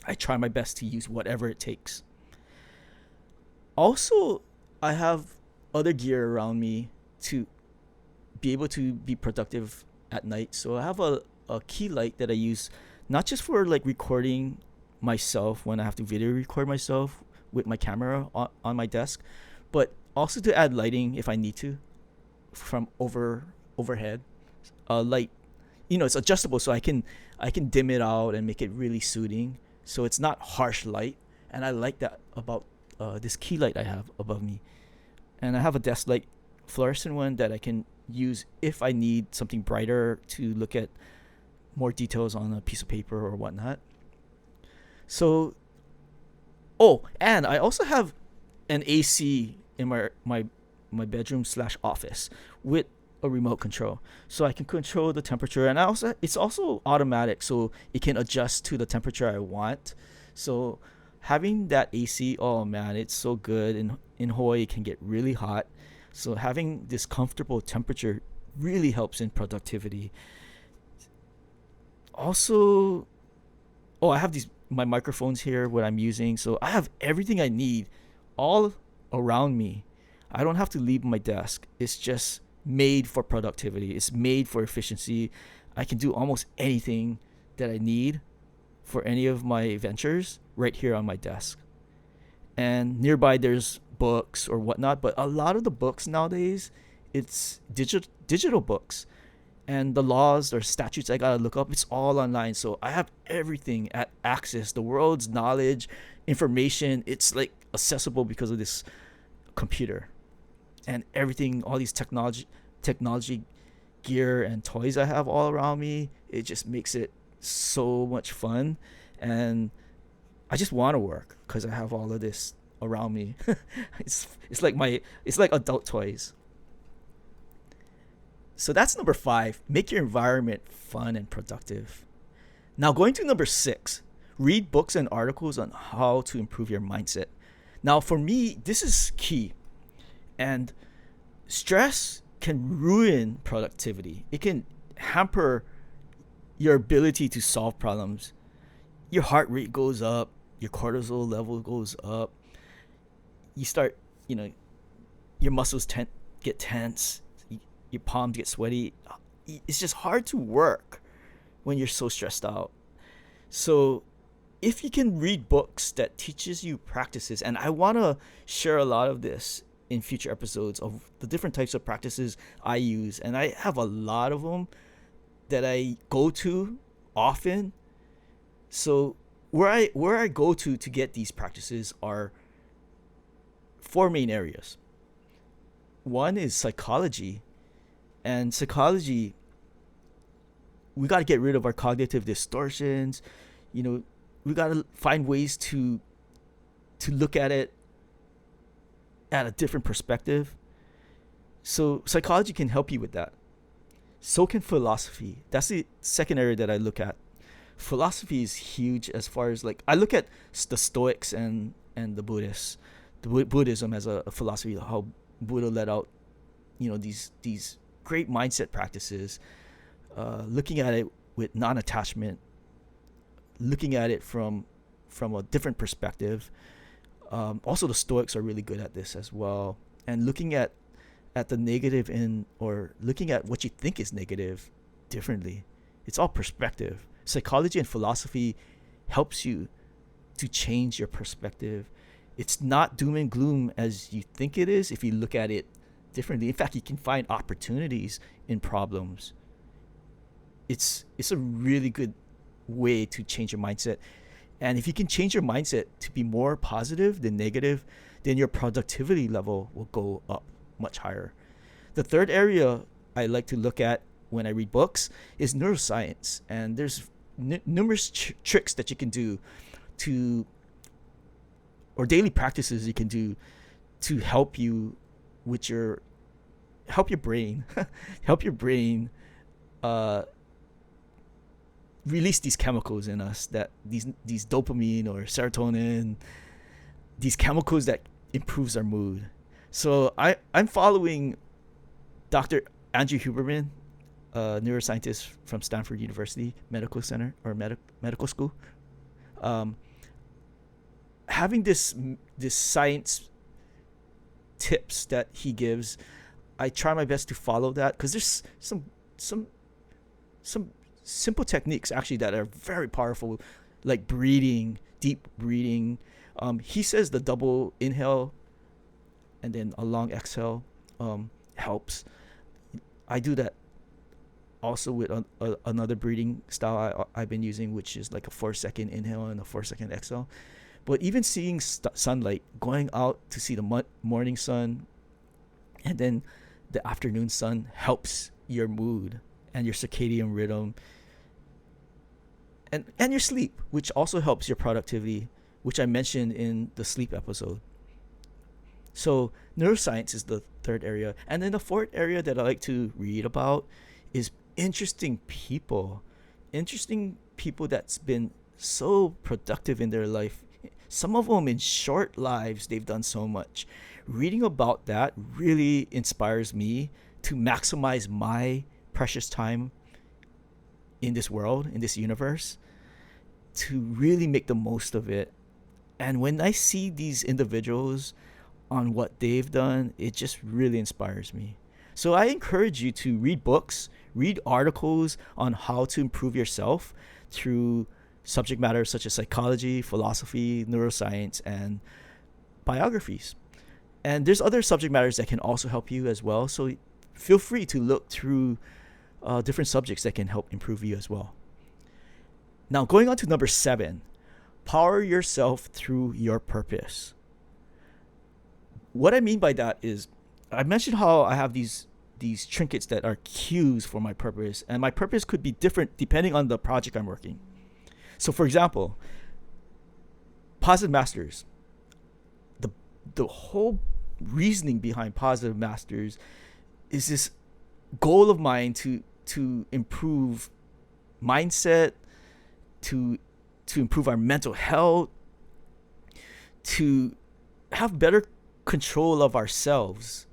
I try my best to use whatever it takes. Also, I have other gear around me to be able to be productive at night. So I have a key light that I use not just for like recording myself when I have to video record myself with my camera on my desk, but also to add lighting if I need to from overhead. Light, it's adjustable, so I can dim it out and make it really soothing. So it's not harsh light, and I like that about this key light I have above me. And I have a desk light, fluorescent one that I can use if I need something brighter to look at more details on a piece of paper or whatnot. So, oh, and I also have an AC in my bedroom / office with a remote control, so I can control the temperature, and it's also automatic, so it can adjust to the temperature I want. So having that AC, oh man, it's so good. In Hawaii, it can get really hot, so having this comfortable temperature really helps in productivity. Also, oh, I have my microphones here, what I'm using, so I have everything I need all around me. I don't have to leave my desk. It's just made for productivity. It's made for efficiency. I can do almost anything that I need for any of my ventures right here on my desk. And nearby there's books or whatnot, but a lot of the books nowadays, it's digital books. And the laws or statutes I gotta look up, it's all online. So I have everything at access. The world's knowledge, information, it's like accessible because of this computer. And everything, all these technology gear and toys I have all around me, it just makes it so much fun. And I just want to work because I have all of this around me. it's like adult toys. So that's number 5. Make your environment fun and productive. Now going to number 6. Read books and articles on how to improve your mindset. Now for me, this is key. And stress can ruin productivity. It can hamper your ability to solve problems. Your heart rate goes up, your cortisol level goes up. You start, your muscles get tense, your palms get sweaty. It's just hard to work when you're so stressed out. So if you can read books that teaches you practices, and I want to share a lot of this in future episodes of the different types of practices I use, and I have a lot of them that I go to often. So where I go to get these practices are 4 main areas. One is psychology, and psychology, we got to get rid of our cognitive distortions. We got to find ways to look at it at a different perspective. So psychology can help you with that. So can philosophy. That's the second area that I look at. Philosophy is huge as far as I look at the Stoics and the Buddhists. Buddhism as a philosophy, how Buddha let out, these great mindset practices. looking at it with non-attachment, looking at it from a different perspective. Also, the Stoics are really good at this as well, and looking at the negative or looking at what you think is negative differently. It's all perspective. Psychology and philosophy helps you to change your perspective. It's not doom and gloom as you think it is if you look at it differently. In fact, you can find opportunities in problems. It's a really good way to change your mindset. And if you can change your mindset to be more positive than negative, then your productivity level will go up much higher. The third area I like to look at when I read books is neuroscience. And there's numerous tricks that you can do or daily practices you can do to help you with help your brain release these chemicals in us, that these dopamine or serotonin, these chemicals that improves our mood. So I'm following Dr. Andrew Huberman, a neuroscientist from Stanford University Medical Center or medical school. Having this science tips that he gives, I try my best to follow that, because there's some simple techniques actually that are very powerful, like breathing, deep breathing. He says the double inhale and then a long exhale helps. I do that also with another breathing style I've been using, which is like a 4-second inhale and a 4-second exhale. But even seeing sunlight, going out to see the morning sun and then the afternoon sun helps your mood and your circadian rhythm and your sleep, which also helps your productivity, which I mentioned in the sleep episode. So neuroscience is the third area. And then the fourth area that I like to read about is interesting people that's been so productive in their life. Some of them in short lives, they've done so much. Reading about that really inspires me to maximize my precious time in this world, in this universe, to really make the most of it. And when I see these individuals on what they've done, it just really inspires me. So I encourage you to read books, read articles on how to improve yourself through subject matter such as psychology, philosophy, neuroscience, and biographies. And there's other subject matters that can also help you as well. So feel free to look through different subjects that can help improve you as well. Now, going on to number 7, power yourself through your purpose. What I mean by that is, I mentioned how I have these trinkets that are cues for my purpose, and my purpose could be different depending on the project I'm working. So, for example, Positive Masters. The whole reasoning behind Positive Masters is this goal of mine to improve mindset, to improve our mental health, to have better control of ourselves,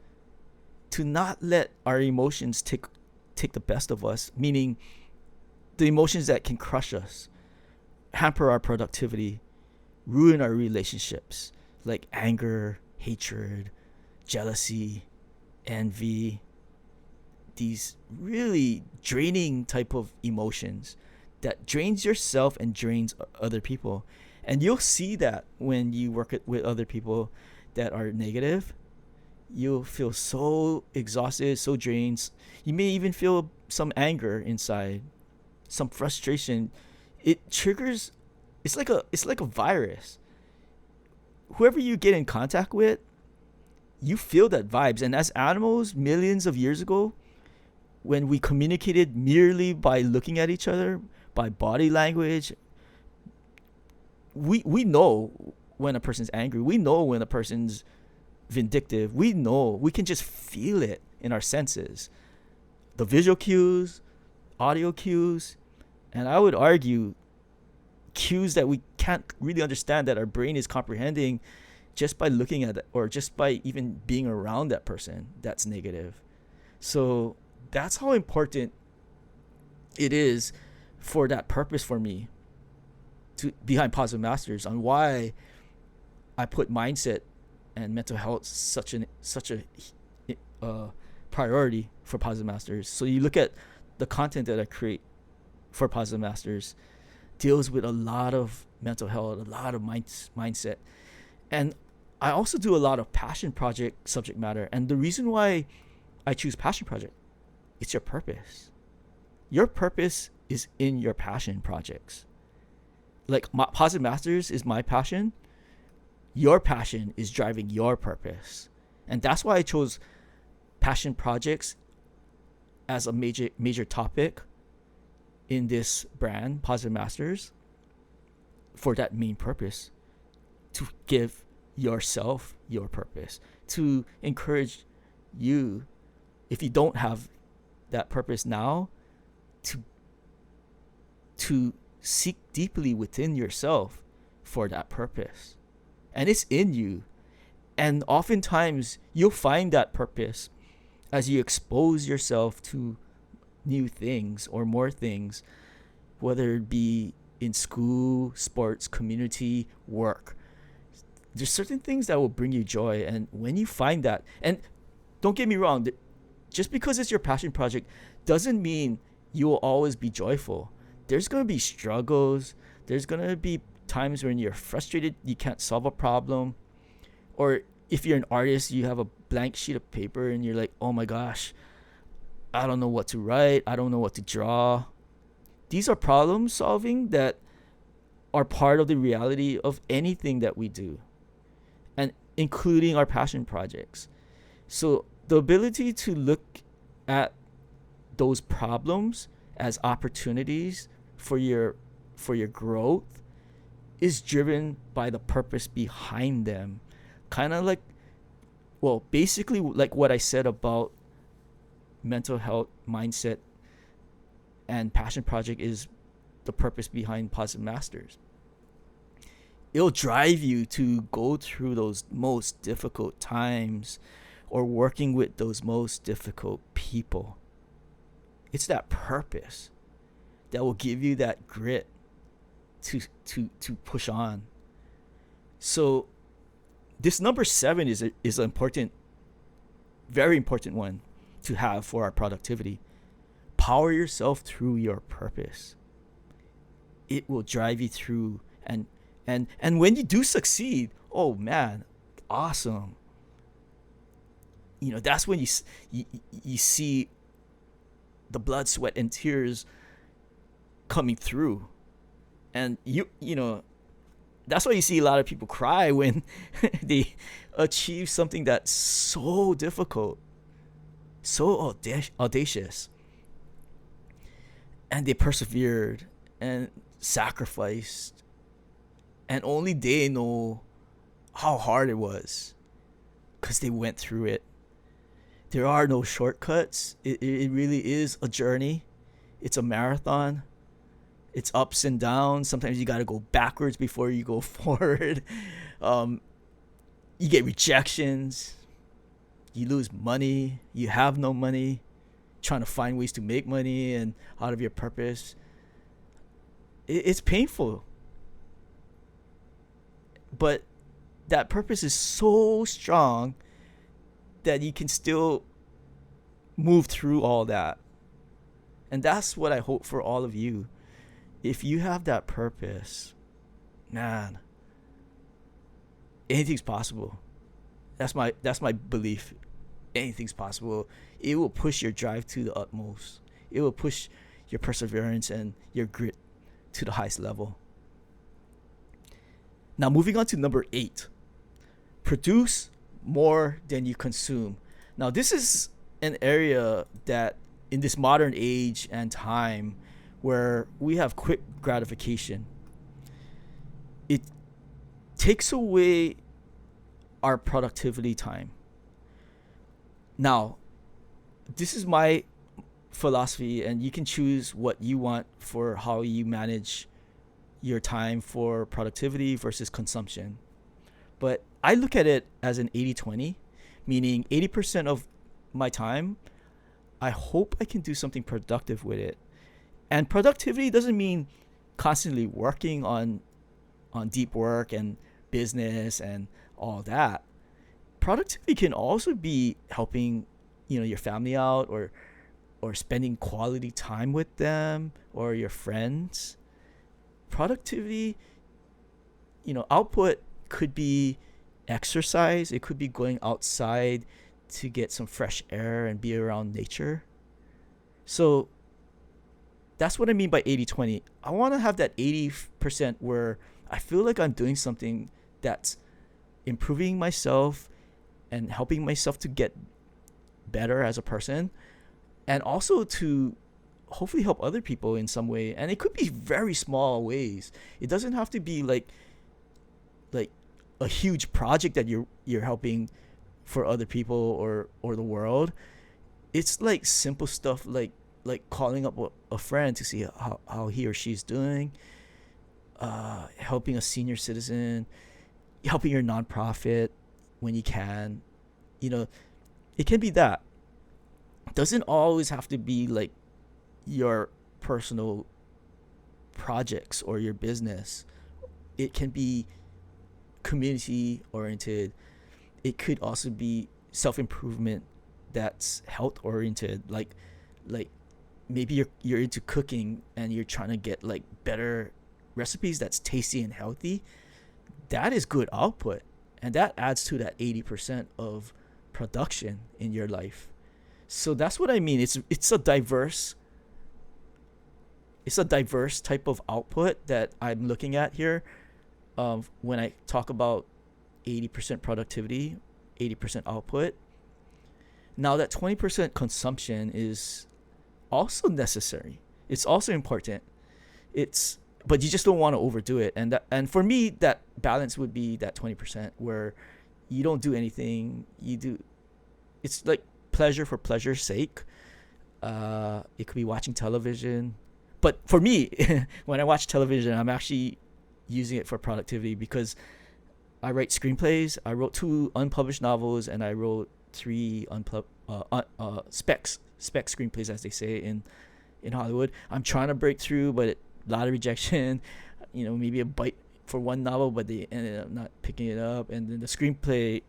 to not let our emotions take the best of us, meaning the emotions that can crush us, hamper our productivity, ruin our relationships, like anger, hatred, jealousy, envy, these really draining type of emotions that drains yourself and drains other people. And you'll see that when you work with other people that are negative. You'll feel so exhausted, so drained. You may even feel some anger inside, some frustration. It triggers, it's like a virus. Whoever you get in contact with, you feel that vibes. And as animals, millions of years ago, when we communicated merely by looking at each other, by body language, we know when a person's angry. We know when a person's vindictive. We can just feel it in our senses. The visual cues, audio cues, and I would argue cues that we can't really understand, that our brain is comprehending just by looking at it or just by even being around that person that's negative. So that's how important it is for that purpose for me to behind Positive Masters, on why I put mindset and mental health such a priority for Positive Masters. So you look at the content that I create for Positive Masters, deals with a lot of mental health, a lot of mindset, and I also do a lot of passion project subject matter. And the reason why I choose passion project, it's your purpose. Your purpose is in your passion projects. Like Positive Masters is my passion. Your passion is driving your purpose. And that's why I chose passion projects as a major topic in this brand, Positive Masters, for that main purpose, to give yourself your purpose, to encourage you, if you don't have that purpose now, to seek deeply within yourself for that purpose. And it's in you. And oftentimes you'll find that purpose as you expose yourself to new things or more things, whether it be in school, sports, community, work. There's certain things that will bring you joy. And when you find that, and don't get me wrong, just because it's your passion project doesn't mean you will always be joyful. There's going to be struggles. There's going to be times when you're frustrated, you can't solve a problem. Or if you're an artist, you have a blank sheet of paper and you're like, oh my gosh, I don't know what to write. I don't know what to draw. These are problem solving that are part of the reality of anything that we do, and including our passion projects. So the ability to look at those problems as opportunities for your growth is driven by the purpose behind them. Kind of like, well, basically like what I said about mental health, mindset, and passion project is the purpose behind Positive Masters. It'll drive you to go through those most difficult times or working with those most difficult people. It's that purpose that will give you that grit to push on. So this number 7 is an important, very important one to have for our productivity. Power yourself through your purpose. It will drive you through, and when you do succeed, oh man, awesome. You know, that's when you see the blood, sweat, and tears coming through. And you know, that's why you see a lot of people cry when they achieve something that's so difficult, so audacious, and they persevered and sacrificed, and only they know how hard it was because they went through it. There are no shortcuts. It really is a journey. It's a marathon. It's ups and downs. Sometimes you got to go backwards before you go forward. You get rejections. You lose money. You have no money. Trying to find ways to make money and out of your purpose. It's painful. But that purpose is so strong that you can still move through all that. And that's what I hope for all of you. If you have that purpose, man, anything's possible. That's my belief. Anything's possible. It will push your drive to the utmost. It will push your perseverance and your grit to the highest level. Now moving on to number 8. Produce more than you consume. Now this is an area that in this modern age and time where we have quick gratification, it takes away our productivity time. Now, this is my philosophy, and you can choose what you want for how you manage your time for productivity versus consumption. But I look at it as an 80-20, meaning 80% of my time, I hope I can do something productive with it. And productivity doesn't mean constantly working on deep work and business and all that. Productivity can also be helping, your family out, or spending quality time with them or your friends. Productivity, output could be exercise. It could be going outside to get some fresh air and be around nature. So that's what I mean by 80/20. I want to have that 80% where I feel like I'm doing something that's improving myself and helping myself to get better as a person, and also to hopefully help other people in some way. And it could be very small ways. It doesn't have to be like a huge project that you're helping for other people or the world. It's like simple stuff like calling up a friend to see how he or she's doing, helping a senior citizen, helping your nonprofit when you can. It can be that. It doesn't always have to be like your personal projects or your business. It can be community oriented. It could also be self improvement that's health oriented. Like maybe you're into cooking and you're trying to get like better recipes that's tasty and healthy. That is good output, and that adds to that 80% of production in your life. So that's what I mean. It's a diverse type of output that I'm looking at here, when I talk about 80% productivity, 80% output. Now that 20% consumption is also necessary. It's also important. But you just don't want to overdo it. And for me, that balance would be that 20% where you don't do anything. It's like pleasure for pleasure's sake. It could be watching television. But for me, when I watch television, I'm actually using it for productivity because I write screenplays. I wrote 2 unpublished novels, and I wrote 3 spec screenplays, as they say in Hollywood. I'm trying to break through, but a lot of rejection. Maybe a bite for one novel, but they ended up not picking it up. And then the screenplay,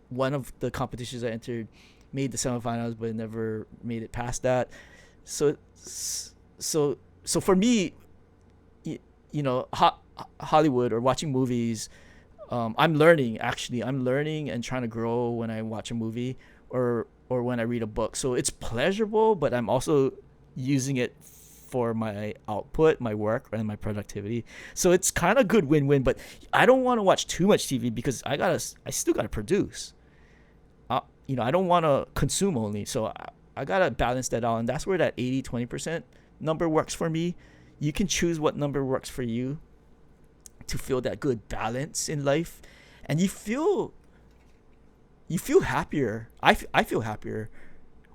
one of the competitions I entered made the semifinals, but never made it past that. So for me, Hollywood or watching movies, I'm learning and trying to grow when I watch a movie or when I read a book. So it's pleasurable, but I'm also using it for my output, my work, and my productivity. So it's kind of good win-win, but I don't want to watch too much TV because I still gotta produce. I don't want to consume only. So I gotta balance that out, and that's where that 80-20% number works for me. You can choose what number works for you to feel that good balance in life, and you feel happier. I feel happier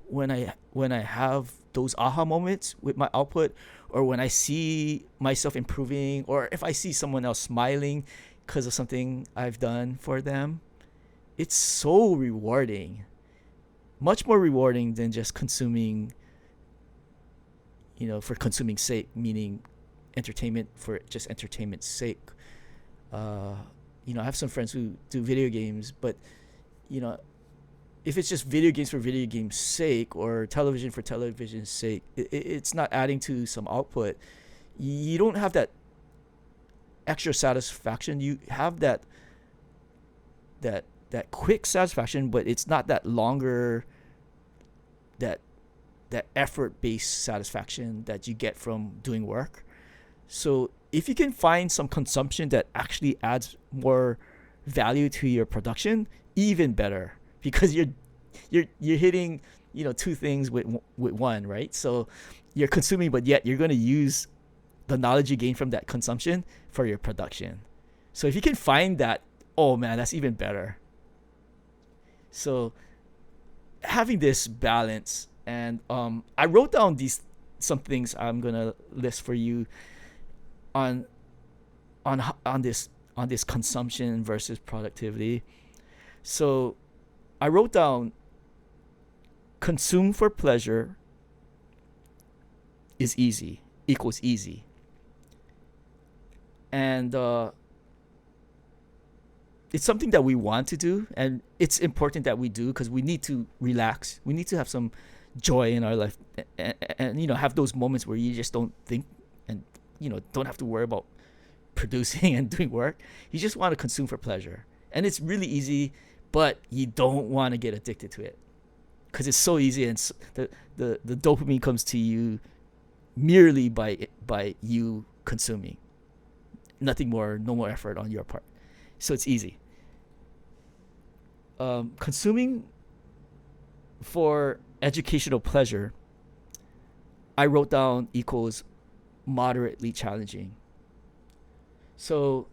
when I have those aha moments with my output, or when I see myself improving, or if I see someone else smiling because of something I've done for them. It's so rewarding, much more rewarding than just consuming, for consuming sake, meaning entertainment for just entertainment's sake. I have some friends who do video games, but if it's just video games for video game's sake or television for television's sake, it's not adding to some output. You don't have that extra satisfaction. You have that quick satisfaction, but it's not that longer, that effort-based satisfaction that you get from doing work. So if you can find some consumption that actually adds more value to your production, even better, because you're hitting 2 things with one, right? So you're consuming, but yet you're going to use the knowledge you gain from that consumption for your production. So if you can find that, oh man, that's even better. So having this balance, and I wrote down some things I'm gonna list for you on this consumption versus productivity. So I wrote down: consume for pleasure, is easy equals easy. And it's something that we want to do, and it's important that we do because we need to relax. We need to have some joy in our life, and have those moments where you just don't think, and don't have to worry about producing and doing work. You just want to consume for pleasure, and it's really easy, but you don't want to get addicted to it because it's so easy, and the dopamine comes to you merely by you consuming. Nothing more, no more effort on your part. So it's easy. Consuming for educational pleasure, I wrote down equals moderately challenging. So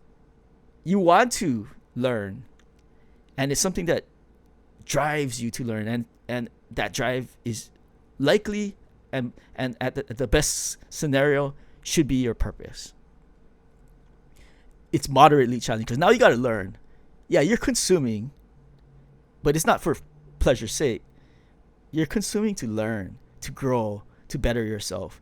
you want to learn, and it's something that drives you to learn, and that drive is likely and at the best scenario should be your purpose. It's moderately challenging because now you got to learn. Yeah, you're consuming, but it's not for pleasure's sake. You're consuming to learn, to grow, to better yourself.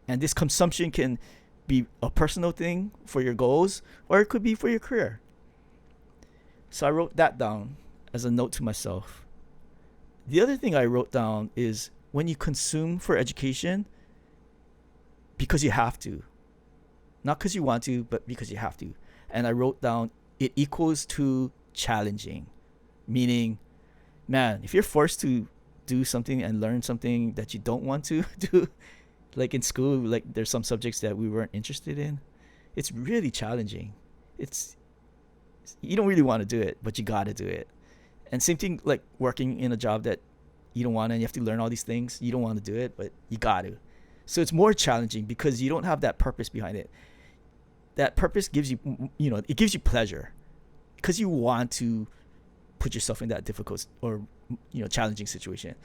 And this consumption can be a personal thing for your goals, or it could be for your career. So I wrote that down as a note to myself. The other thing I wrote down is when you consume for education, because you have to. Not because you want to, but because you have to. And I wrote down it equals to challenging. Meaning, man, if you're forced to do something and learn something that you don't want to do, like in school, like there's some subjects that we weren't interested in, it's really challenging. You don't really want to do it, but you got to do it. And same thing like working in a job that you don't want, and you have to learn all these things. You don't want to do it, but you got to. So it's more challenging because you don't have that purpose behind it. That purpose gives you, it gives you pleasure because you want to put yourself in that difficult or, challenging situation.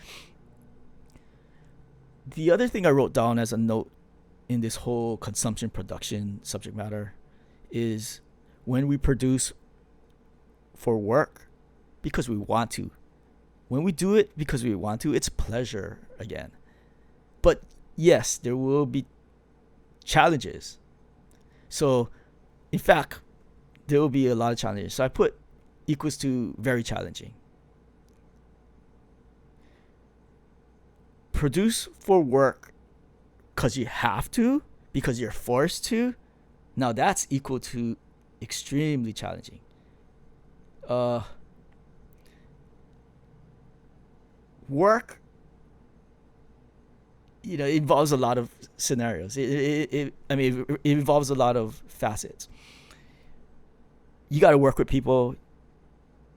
The other thing I wrote down as a note in this whole consumption production subject matter is when we produce for work because we want to. When we do it because we want to, it's pleasure again. But yes, there will be challenges. So, in fact, there will be a lot of challenges. So I put equals to very challenging. Produce for work because you have to, because you're forced to. Now that's equal to extremely challenging. Work, involves a lot of scenarios. It involves a lot of facets. You got to work with people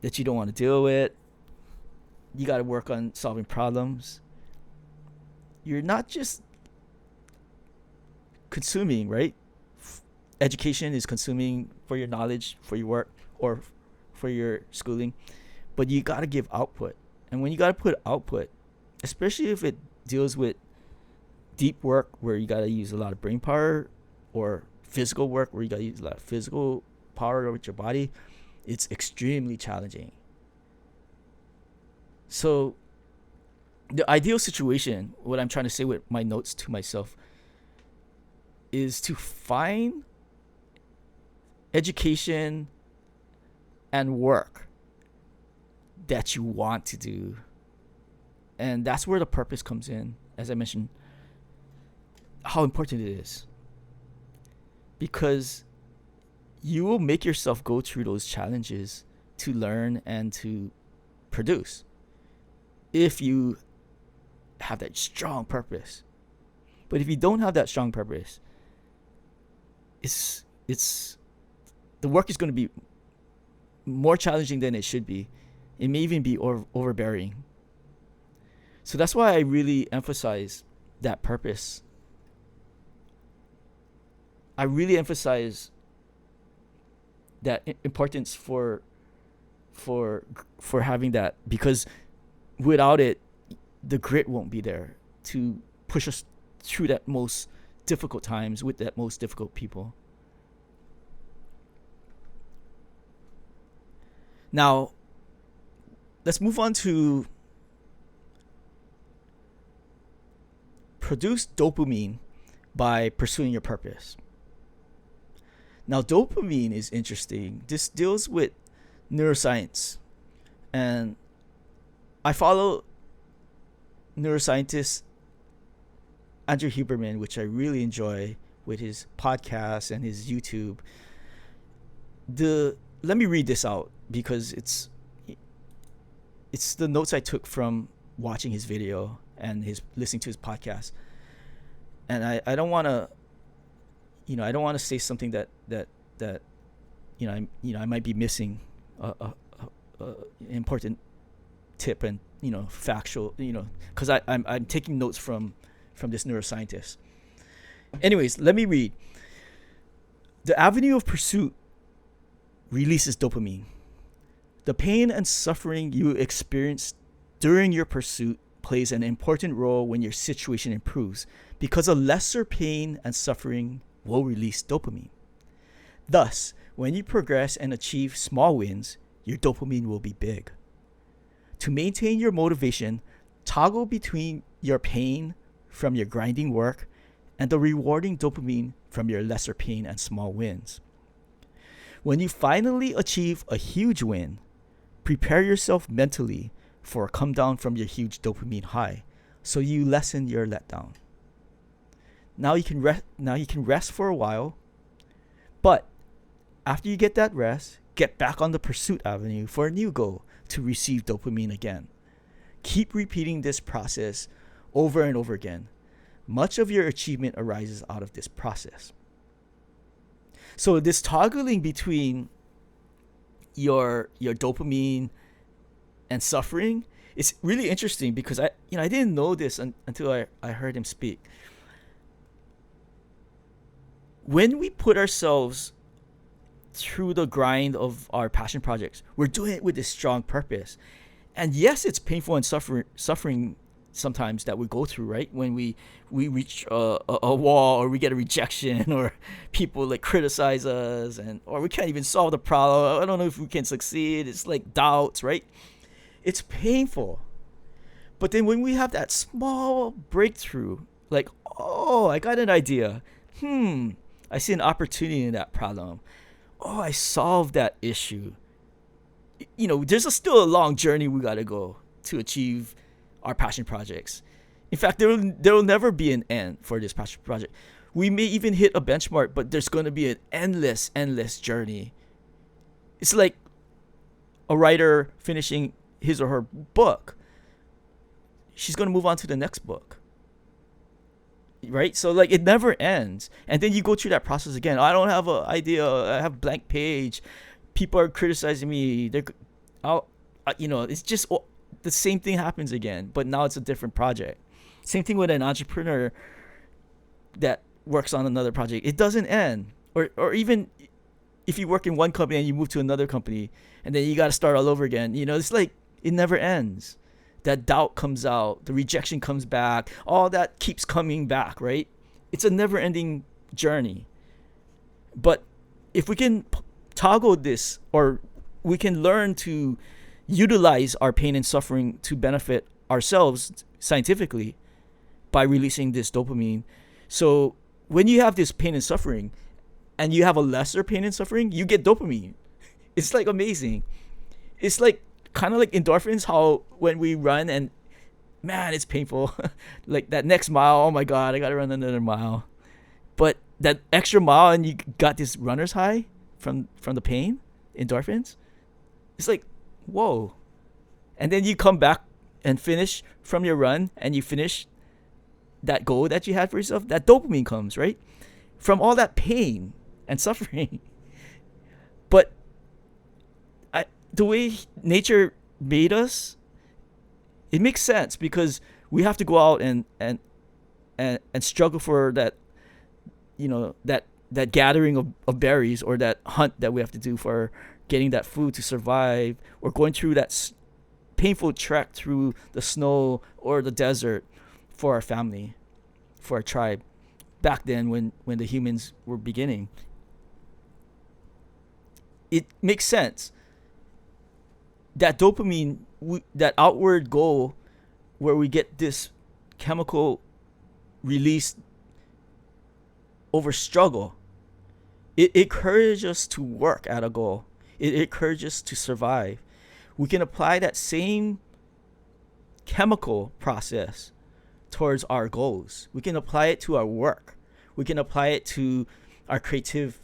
that you don't want to deal with. You got to work on solving problems. You're not just consuming, right? Education is consuming for your knowledge, for your work, or for your schooling. But you got to give output. And when you got to put output, especially if it deals with deep work where you got to use a lot of brain power, or physical work where you got to use a lot of physical power with your body, it's extremely challenging. So the ideal situation, what I'm trying to say with my notes to myself, is to find education and work that you want to do. And that's where the purpose comes in, as I mentioned, how important it is. Because you will make yourself go through those challenges to learn and to produce if you have that strong purpose. But if you don't have that strong purpose, it's the work is going to be more challenging than it should be. It may even be overbearing. So that's why I really emphasize that purpose. I really emphasize that importance for having that, because without it, the grit won't be there to push us through that most difficult times with that most difficult people. Now, let's move on to produce dopamine by pursuing your purpose. Now, dopamine is interesting. This deals with neuroscience. And I follow neuroscientist Andrew Huberman, which I really enjoy with his podcast and his YouTube. Let me read this out because it's the notes I took from watching his video and listening to his podcast. And I don't want to I don't want to say something that I might be missing a important tip and factual, because I'm taking notes from this neuroscientist. Anyways, let me read. The avenue of pursuit releases dopamine. The pain and suffering you experience during your pursuit plays an important role when your situation improves, because a lesser pain and suffering will release dopamine. Thus, when you progress and achieve small wins, your dopamine will be big. To maintain your motivation, toggle between your pain from your grinding work and the rewarding dopamine from your lesser pain and small wins. When you finally achieve a huge win, prepare yourself mentally for a come down from your huge dopamine high, so you lessen your letdown. Now you can rest for a while, but after you get that rest, get back on the pursuit avenue for a new goal to receive dopamine again. Keep repeating this process over and over again. Much of your achievement arises out of this process. So this toggling between your dopamine and suffering is really interesting, because I didn't know this until I heard him speak. When we put ourselves through the grind of our passion projects, we're doing it with this strong purpose. And yes, it's painful and suffering sometimes that we go through, right? When we reach a wall, or we get a rejection, or people like criticize us, or we can't even solve the problem. I don't know if we can succeed. It's like doubts, right? It's painful. But then when we have that small breakthrough, like, oh, I got an idea. I see an opportunity in that problem. Oh, I solved that issue. There's still a long journey we got to go to achieve our passion projects. In fact, there will never be an end for this passion project. We may even hit a benchmark, but there's going to be an endless journey. It's like a writer finishing his or her book. She's going to move on to the next book. Right? So like it never ends. And then you go through that process again. I don't have an idea. I have a blank page. People are criticizing me. It's just the same thing happens again, but now it's a different project. Same thing with an entrepreneur that works on another project. It doesn't end. Or even if you work in one company and you move to another company and then you got to start all over again, it's like it never ends. That doubt comes out, the rejection comes back, all that keeps coming back, right? It's a never-ending journey. But if we can toggle this, or we can learn to utilize our pain and suffering to benefit ourselves scientifically by releasing this dopamine. So when you have this pain and suffering and you have a lesser pain and suffering, you get dopamine. It's like amazing. It's like kind of like endorphins, how when we run and man, it's painful. Like that next mile, oh my God, I got to run another mile. But that extra mile and you got this runner's high from the pain, endorphins. It's like, whoa. And then you come back and finish from your run and you finish that goal that you had for yourself. That dopamine comes, right? From all that pain and suffering. But the way nature made us, it makes sense, because we have to go out and struggle for that, that gathering of berries, or that hunt that we have to do for getting that food to survive, or going through that painful trek through the snow or the desert for our family, for our tribe, back then when the humans were beginning. It makes sense. That dopamine, that outward goal where we get this chemical release over struggle. It encourages us to work at a goal. It encourages us to survive. We can apply that same chemical process towards our goals. We can apply it to our work. We can apply it to our creative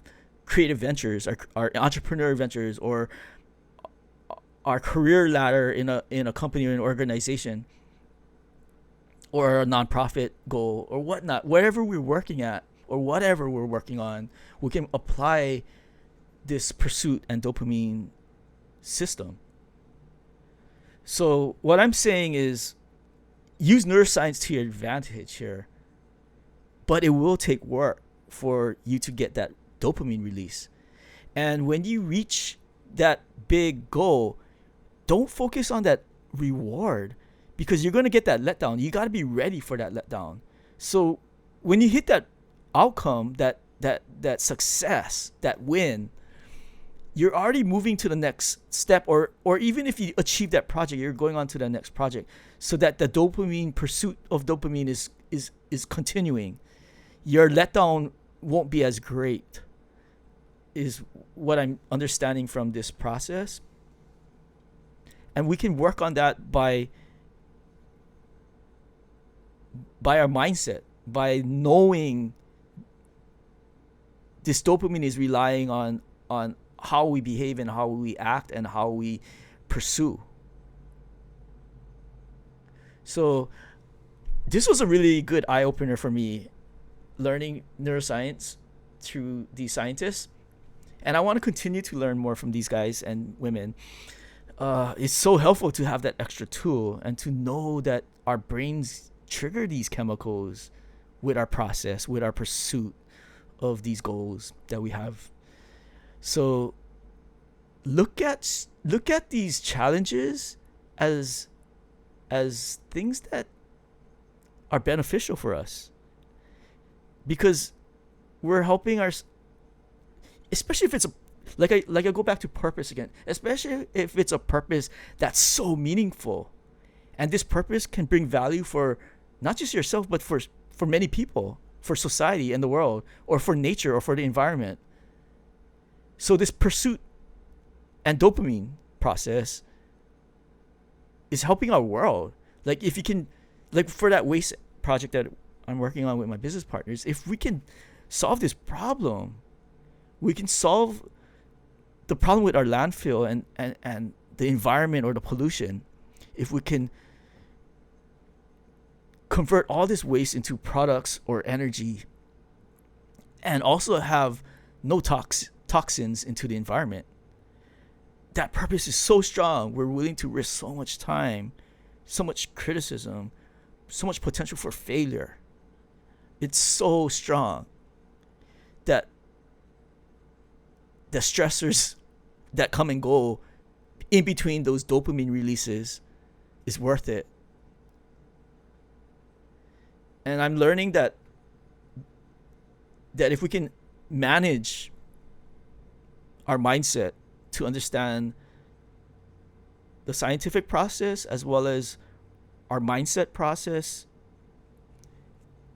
ventures, our entrepreneur ventures, or our career ladder in a company or an organization, or a nonprofit goal, or whatnot. Whatever we're working at, or whatever we're working on, we can apply this pursuit and dopamine system. So what I'm saying is, use neuroscience to your advantage here, but it will take work for you to get that dopamine release. And when you reach that big goal, don't focus on that reward, because you're going to get that letdown. You got to be ready for that letdown. So when you hit that outcome, that success, that win, you're already moving to the next step, or even if you achieve that project, you're going on to the next project, so that the dopamine pursuit of dopamine is continuing. Your letdown won't be as great, is what I'm understanding from this process. And we can work on that by our mindset, by knowing this dopamine is relying on how we behave and how we act and how we pursue. So this was a really good eye-opener for me, learning neuroscience through these scientists. And I want to continue to learn more from these guys and women. It's so helpful to have that extra tool and to know that our brains trigger these chemicals with our process, with our pursuit of these goals that we have. So look at these challenges as things that are beneficial for us, because we're helping our, especially if it's a, like I go back to purpose again, especially if it's a purpose that's so meaningful, and this purpose can bring value for not just yourself, but for many people, for society and the world, or for nature, or for the environment. So this pursuit and dopamine process is helping our world. Like if you can, like for that waste project that I'm working on with my business partners, if we can solve this problem, we can solve the problem with our landfill and the environment or the pollution. If we can convert all this waste into products or energy, and also have no toxins into the environment, that purpose is so strong. We're willing to risk so much time, so much criticism, so much potential for failure. It's so strong that the stressors that come and go in between those dopamine releases is worth it. And I'm learning that if we can manage our mindset to understand the scientific process as well as our mindset process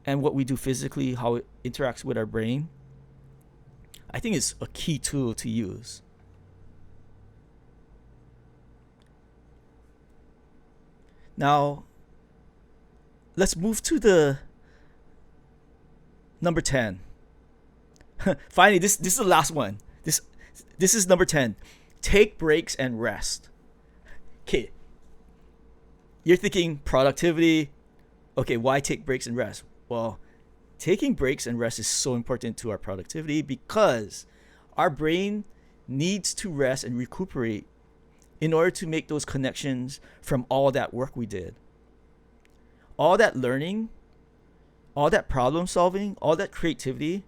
and what we do physically, how it interacts with our brain, I think it's a key tool to use. Now, let's move to the number 10. Finally, this is the last one. This is number 10. Take breaks and rest. Okay. You're thinking productivity. Okay, why take breaks and rest? Well, taking breaks and rest is so important to our productivity because our brain needs to rest and recuperate in order to make those connections from all that work we did. All that learning, all that problem solving, all that creativity,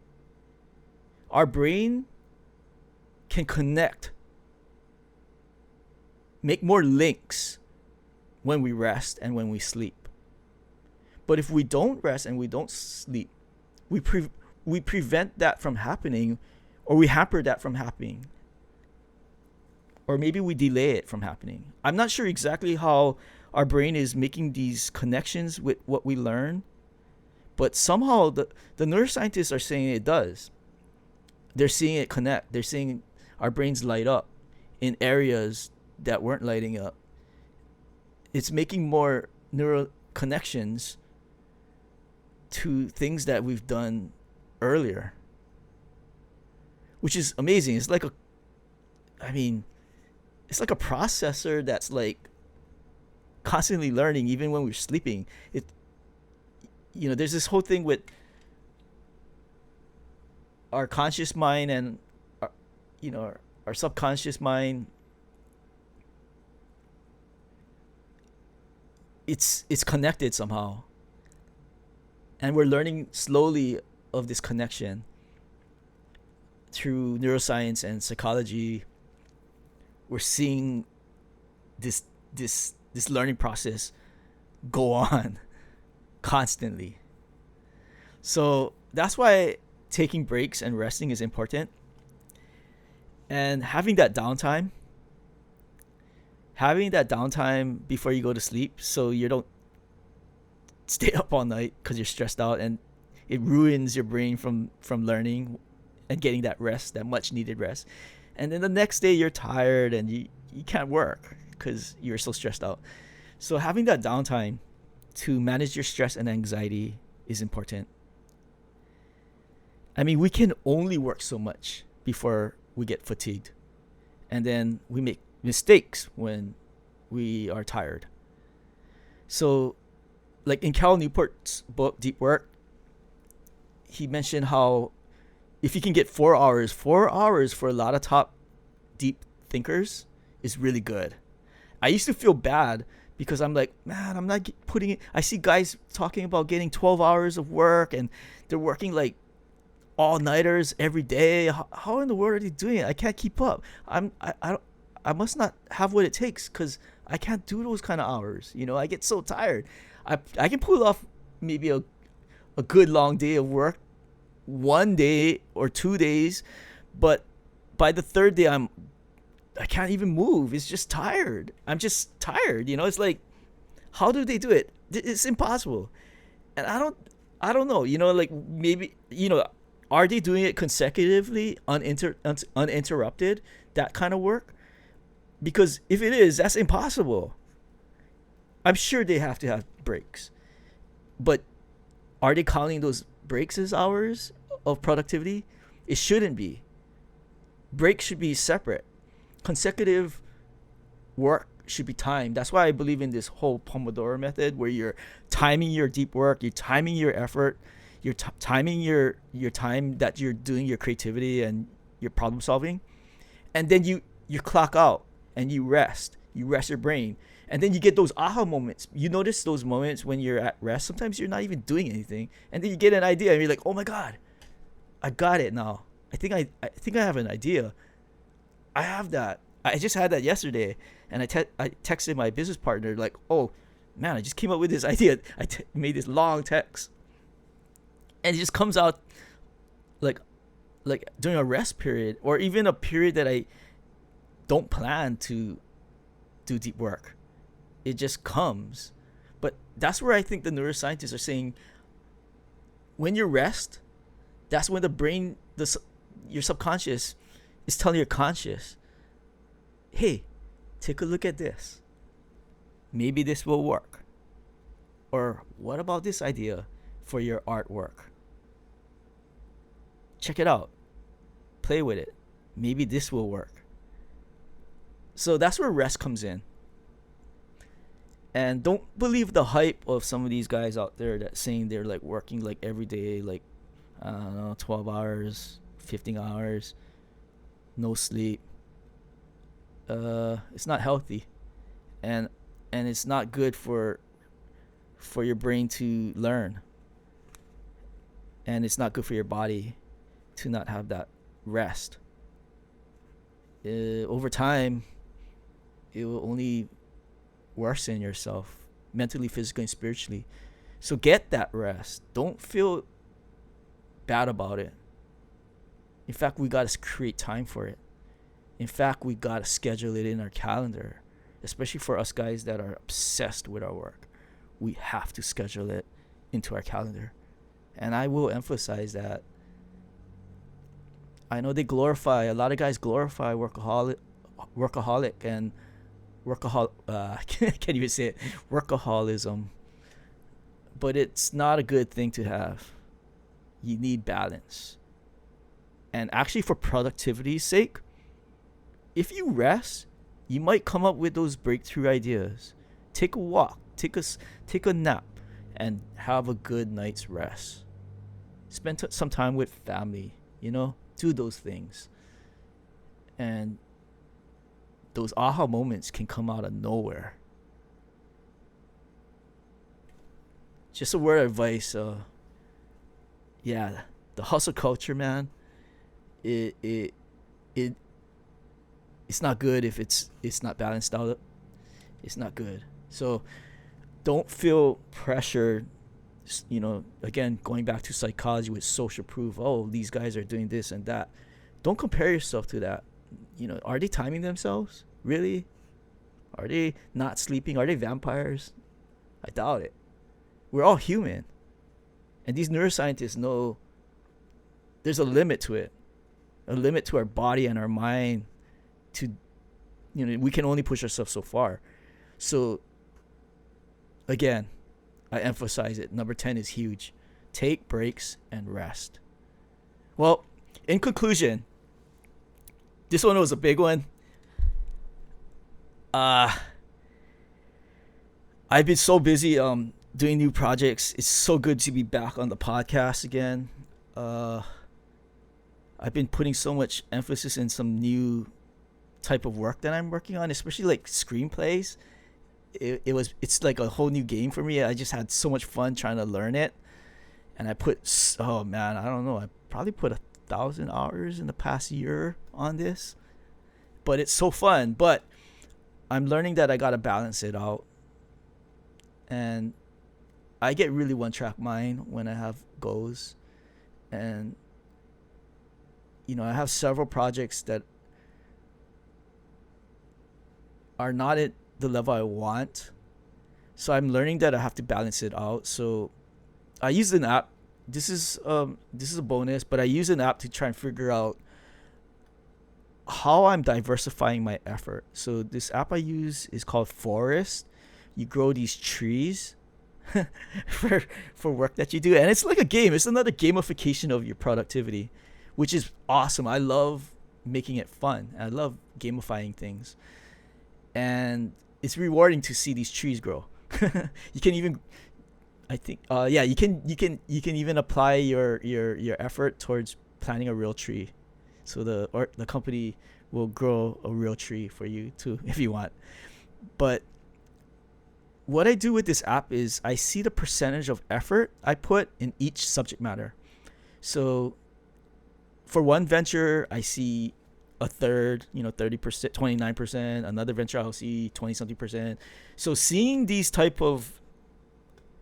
our brain can connect, make more links when we rest and when we sleep. But if we don't rest and we don't sleep, we prevent that from happening, or we hamper that from happening, or maybe we delay it from happening. I'm not sure exactly how our brain is making these connections with what we learn, But somehow the neuroscientists are saying it does. They're seeing it connect. They're seeing our brains light up in areas that weren't lighting up. It's making more neural connections to things that we've done earlier, which is amazing. It's like it's like a processor that's like constantly learning even when we're sleeping. There's this whole thing with our conscious mind and our subconscious mind. It's connected somehow, and we're learning slowly of this connection through neuroscience and psychology. We're seeing this learning process go on constantly. So that's why taking breaks and resting is important, and having that downtime before you go to sleep, so you don't stay up all night because you're stressed out, and it ruins your brain from learning and getting that rest, that much needed rest. And then the next day you're tired and you can't work because you're so stressed out. So having that downtime to manage your stress and anxiety is important. I mean, we can only work so much before we get fatigued, and then we make mistakes when we are tired. So, like in Cal Newport's book Deep Work, he mentioned how if you can get 4 hours for a lot of top deep thinkers is really good. I used to feel bad because I'm like, man, I'm not putting it. I see guys talking about getting 12 hours of work, and they're working like all-nighters every day. How in the world are they doing it? I can't keep up. I must not have what it takes because I can't do those kind of hours. I get so tired. I can pull off maybe a good long day of work, 1 day or 2 days, but by the third day I can't even move. It's just tired. I'm just tired. It's like, how do they do it? It's impossible. And I don't know. Like maybe are they doing it consecutively, uninterrupted, that kind of work? Because if it is, that's impossible. I'm sure they have to have breaks. But are they counting those breaks as hours of productivity? It shouldn't be. Breaks should be separate. Consecutive work should be timed. That's why I believe in this whole Pomodoro method, where you're timing your deep work, you're timing your effort, you're timing your time that you're doing your creativity and your problem solving, and then you clock out and you rest your brain, and then you get those aha moments. You notice those moments when you're at rest. Sometimes you're not even doing anything, and then you get an idea and you're like, oh my god, I got it now. I think I have an idea. I have that. I just had that yesterday, and I texted my business partner like, oh man, I just came up with this idea. Made this long text, and it just comes out like during a rest period, or even a period that I don't plan to do deep work. It just comes. But that's where I think the neuroscientists are saying, when you rest, that's when the brain, your subconscious, is telling your conscious, hey, take a look at this. Maybe this will work. Or what about this idea for your artwork? Check it out. Play with it. Maybe this will work. So that's where rest comes in. And don't believe the hype of some of these guys out there that saying they're like working like every day, like, I don't know, 12 hours, 15 hours, no sleep. It's not healthy, and it's not good for your brain to learn, and it's not good for your body to not have that rest. Over time, it will only worsen yourself mentally, physically, and spiritually. So get that rest. Don't feel bad about it. In fact, we got to create time for it. In fact, we got to schedule it in our calendar, especially for us guys that are obsessed with our work. We have to schedule it into our calendar. And I will emphasize that. I know a lot of guys glorify workaholic and I can't even say it, workaholism. But it's not a good thing to have. You need balance. And actually, for productivity's sake, if you rest, you might come up with those breakthrough ideas. Take a walk, take a nap, and have a good night's rest. Spend some time with family, do those things. And those aha moments can come out of nowhere. Just a word of advice. Yeah, the hustle culture, man. It's not good if it's not balanced out. It's not good. So don't feel pressured. Again, going back to psychology with social proof. Oh, these guys are doing this and that. Don't compare yourself to that. Are they timing themselves? Really? Are they not sleeping? Are they vampires? I doubt it. We're all human. And these neuroscientists know there's a limit to it. A limit to our body and our mind we can only push ourselves so far. So again, I emphasize it. Number 10 is huge. Take breaks and rest. Well, in conclusion, this one was a big one. I've been so busy doing new projects. It's so good to be back on the podcast again. I've been putting so much emphasis in some new type of work that I'm working on, especially like screenplays. It's like a whole new game for me. I just had so much fun trying to learn it, and I don't know, I probably put 1,000 hours in the past year on this, but it's so fun. But I'm learning that I gotta balance it out, and I get really one track mind when I have goals, and I have several projects that are not at the level I want. So I'm learning that I have to balance it out. So I use an app. This is a bonus, but I use an app to try and figure out how I'm diversifying my effort. So this app I use is called Forest. You grow these trees for work that you do, and it's like a game. It's another gamification of your productivity, which is awesome. I love making it fun. I love gamifying things, and it's rewarding to see these trees grow. You can even, I think, you can even apply your effort towards planting a real tree, so the company will grow a real tree for you too if you want. But what I do with this app is I see the percentage of effort I put in each subject matter. So for one venture, I see a third, 30%, 29%. Another venture, I'll see 20 something percent. So seeing these type of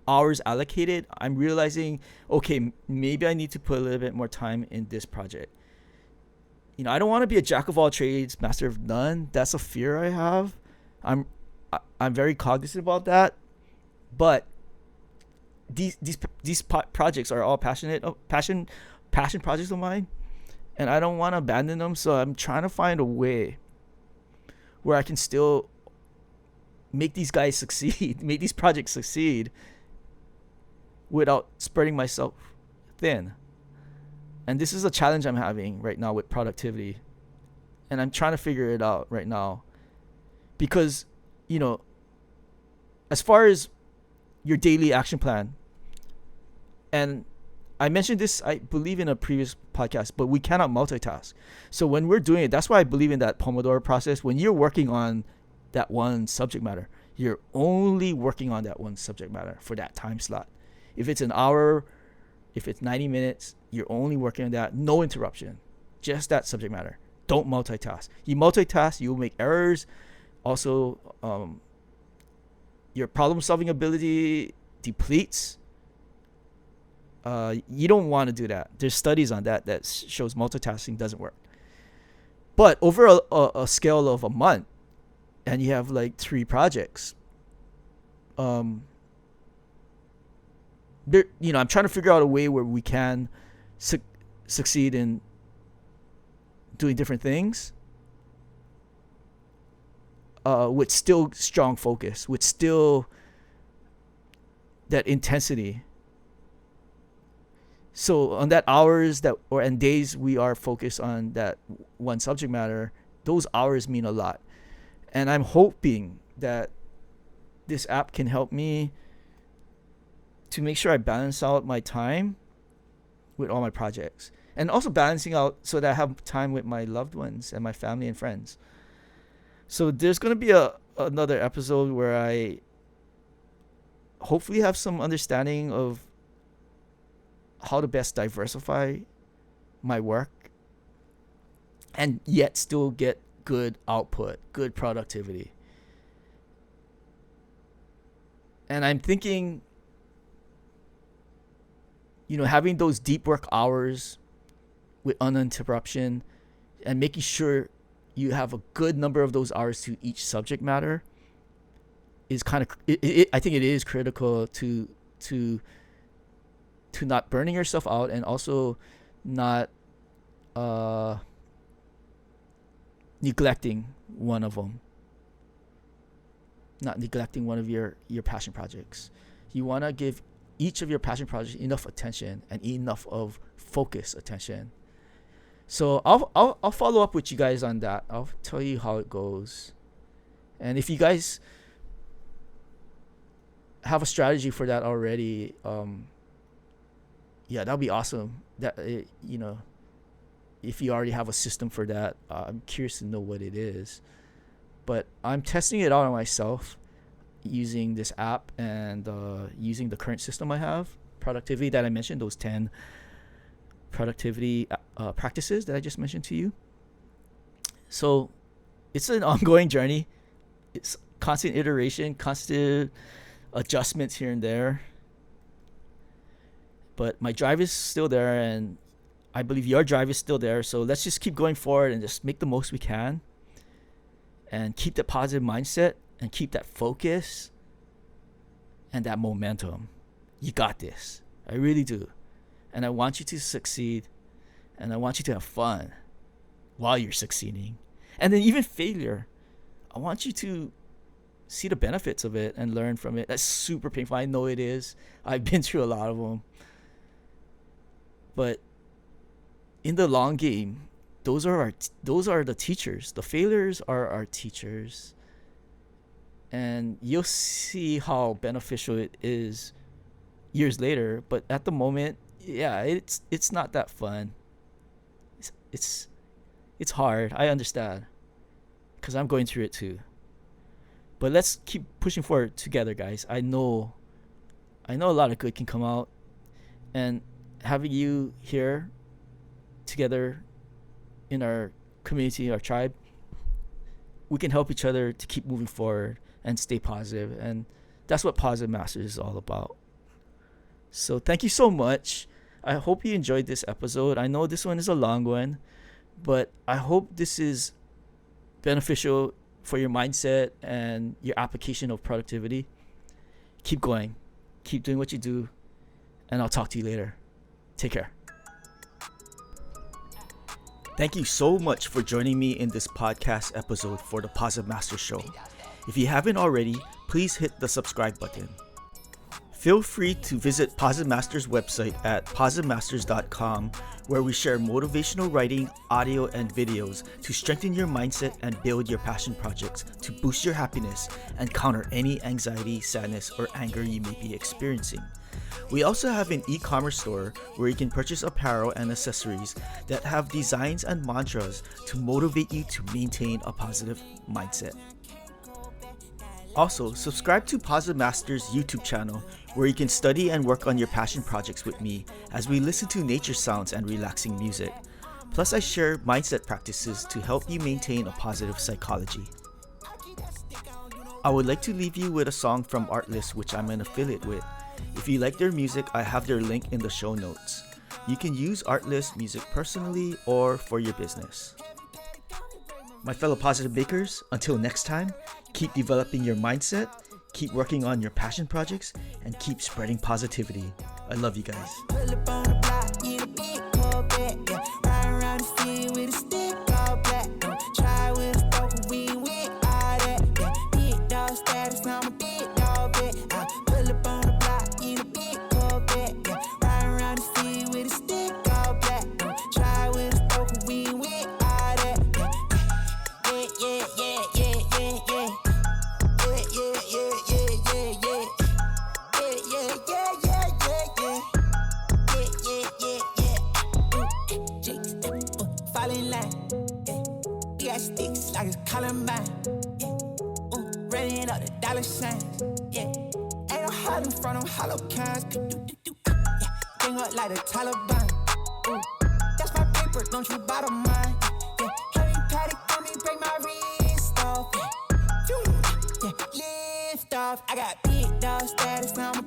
hours allocated, I'm realizing, okay, maybe I need to put a little bit more time in this project. I don't want to be a jack of all trades, master of none. That's a fear I have. I'm very cognizant about that. But these projects are all passion projects of mine, and I don't want to abandon them. So I'm trying to find a way where I can still make these guys succeed, make these projects succeed, without spreading myself thin. And this is a challenge I'm having right now with productivity, and I'm trying to figure it out right now, because as far as your daily action plan, and I mentioned this, I believe, in a previous podcast, but we cannot multitask. So when we're doing it, that's why I believe in that Pomodoro process. When you're working on that one subject matter, you're only working on that one subject matter for that time slot. If it's an hour, if it's 90 minutes, you're only working on that, no interruption, just that subject matter. Don't multitask. You multitask, you will make errors. Also, your problem-solving ability depletes. You don't want to do that. There's studies on that shows multitasking doesn't work. But over a scale of a month, and you have like 3 projects, I'm trying to figure out a way where we can succeed in doing different things with still strong focus, with still that intensity. So on that hours and days we are focused on that one subject matter, those hours mean a lot. And I'm hoping that this app can help me to make sure I balance out my time with all my projects, and also balancing out so that I have time with my loved ones and my family and friends. So there's going to be another episode where I hopefully have some understanding of how to best diversify my work and yet still get good output, good productivity. And I'm thinking, having those deep work hours with uninterruption and making sure you have a good number of those hours to each subject matter is kind of, I think it is critical to not burning yourself out, and also not neglecting one of them, not neglecting one of your passion projects. You want to give each of your passion projects enough attention and enough of focus attention. So I'll follow up with you guys on that. I'll tell you how it goes. And if you guys have a strategy for that already, that'll be awesome. That if you already have a system for that, I'm curious to know what it is. But I'm testing it out on myself using this app and using the current system I have, productivity, that I mentioned, those 10 productivity practices that I just mentioned to you. So it's an ongoing journey. It's constant iteration, constant adjustments here and there. But my drive is still there, and I believe your drive is still there. So let's just keep going forward and just make the most we can, and keep that positive mindset, and keep that focus and that momentum. You got this. I really do. And I want you to succeed, and I want you to have fun while you're succeeding. And then even failure, I want you to see the benefits of it and learn from it. That's super painful. I know it is. I've been through a lot of them. But in the long game, those are the teachers. The failures are our teachers. And you'll see how beneficial it is years later. But at the moment, it's not that fun. It's hard. I understand, because I'm going through it too. But let's keep pushing forward together, guys. I know a lot of good can come out, and having you here together in our community, our tribe, we can help each other to keep moving forward and stay positive. And that's what Positive Masters is all about. So thank you so much. I hope you enjoyed this episode. I know this one is a long one, but I hope this is beneficial for your mindset and your application of productivity. Keep going. Keep doing what you do. And I'll talk to you later. Take care. Thank you so much for joining me in this podcast episode for the Positive Masters Show. If you haven't already, please hit the subscribe button. Feel free to visit Positive Masters' website at positivemasters.com, where we share motivational writing, audio, and videos to strengthen your mindset and build your passion projects to boost your happiness and counter any anxiety, sadness, or anger you may be experiencing. We also have an e-commerce store where you can purchase apparel and accessories that have designs and mantras to motivate you to maintain a positive mindset. Also, subscribe to Positive Masters' YouTube channel, where you can study and work on your passion projects with me as we listen to nature sounds and relaxing music. Plus, I share mindset practices to help you maintain a positive psychology. I would like to leave you with a song from Artlist, which I'm an affiliate with. If you like their music, I have their link in the show notes. You can use Artlist music personally or for your business. My fellow positive bakers, until next time, keep developing your mindset, keep working on your passion projects, and keep spreading positivity. I love you guys. Pull up on the block in a big Corvette, yeah. Ride around the city with a stick all black. Try with a broken wing with all that, yeah. Big dog status, I'm a big dog vet. I pull up on the block in a big Corvette, yeah. Ride around the city with a stick all black. Try with a broken wing with all that, yeah. Yeah, yeah, yeah, yeah, yeah, yeah. Yeah, yeah, yeah, yeah, yeah, yeah. Yeah, yeah, yeah, yeah, yeah, yeah. Yeah, yeah, yeah, yeah. Fall in line. Yeah. We got sticks like it's Columbine. Yeah. Running up the dollar signs. Yeah. Ain't no hiding from them hollow cans. Yeah. Bring up like the Taliban. That's my paper, don't you bottom mine. Yeah. Heavy paddock on me, break my wrist off. Yeah. Yeah. Lift off. I got big dog status, I'm a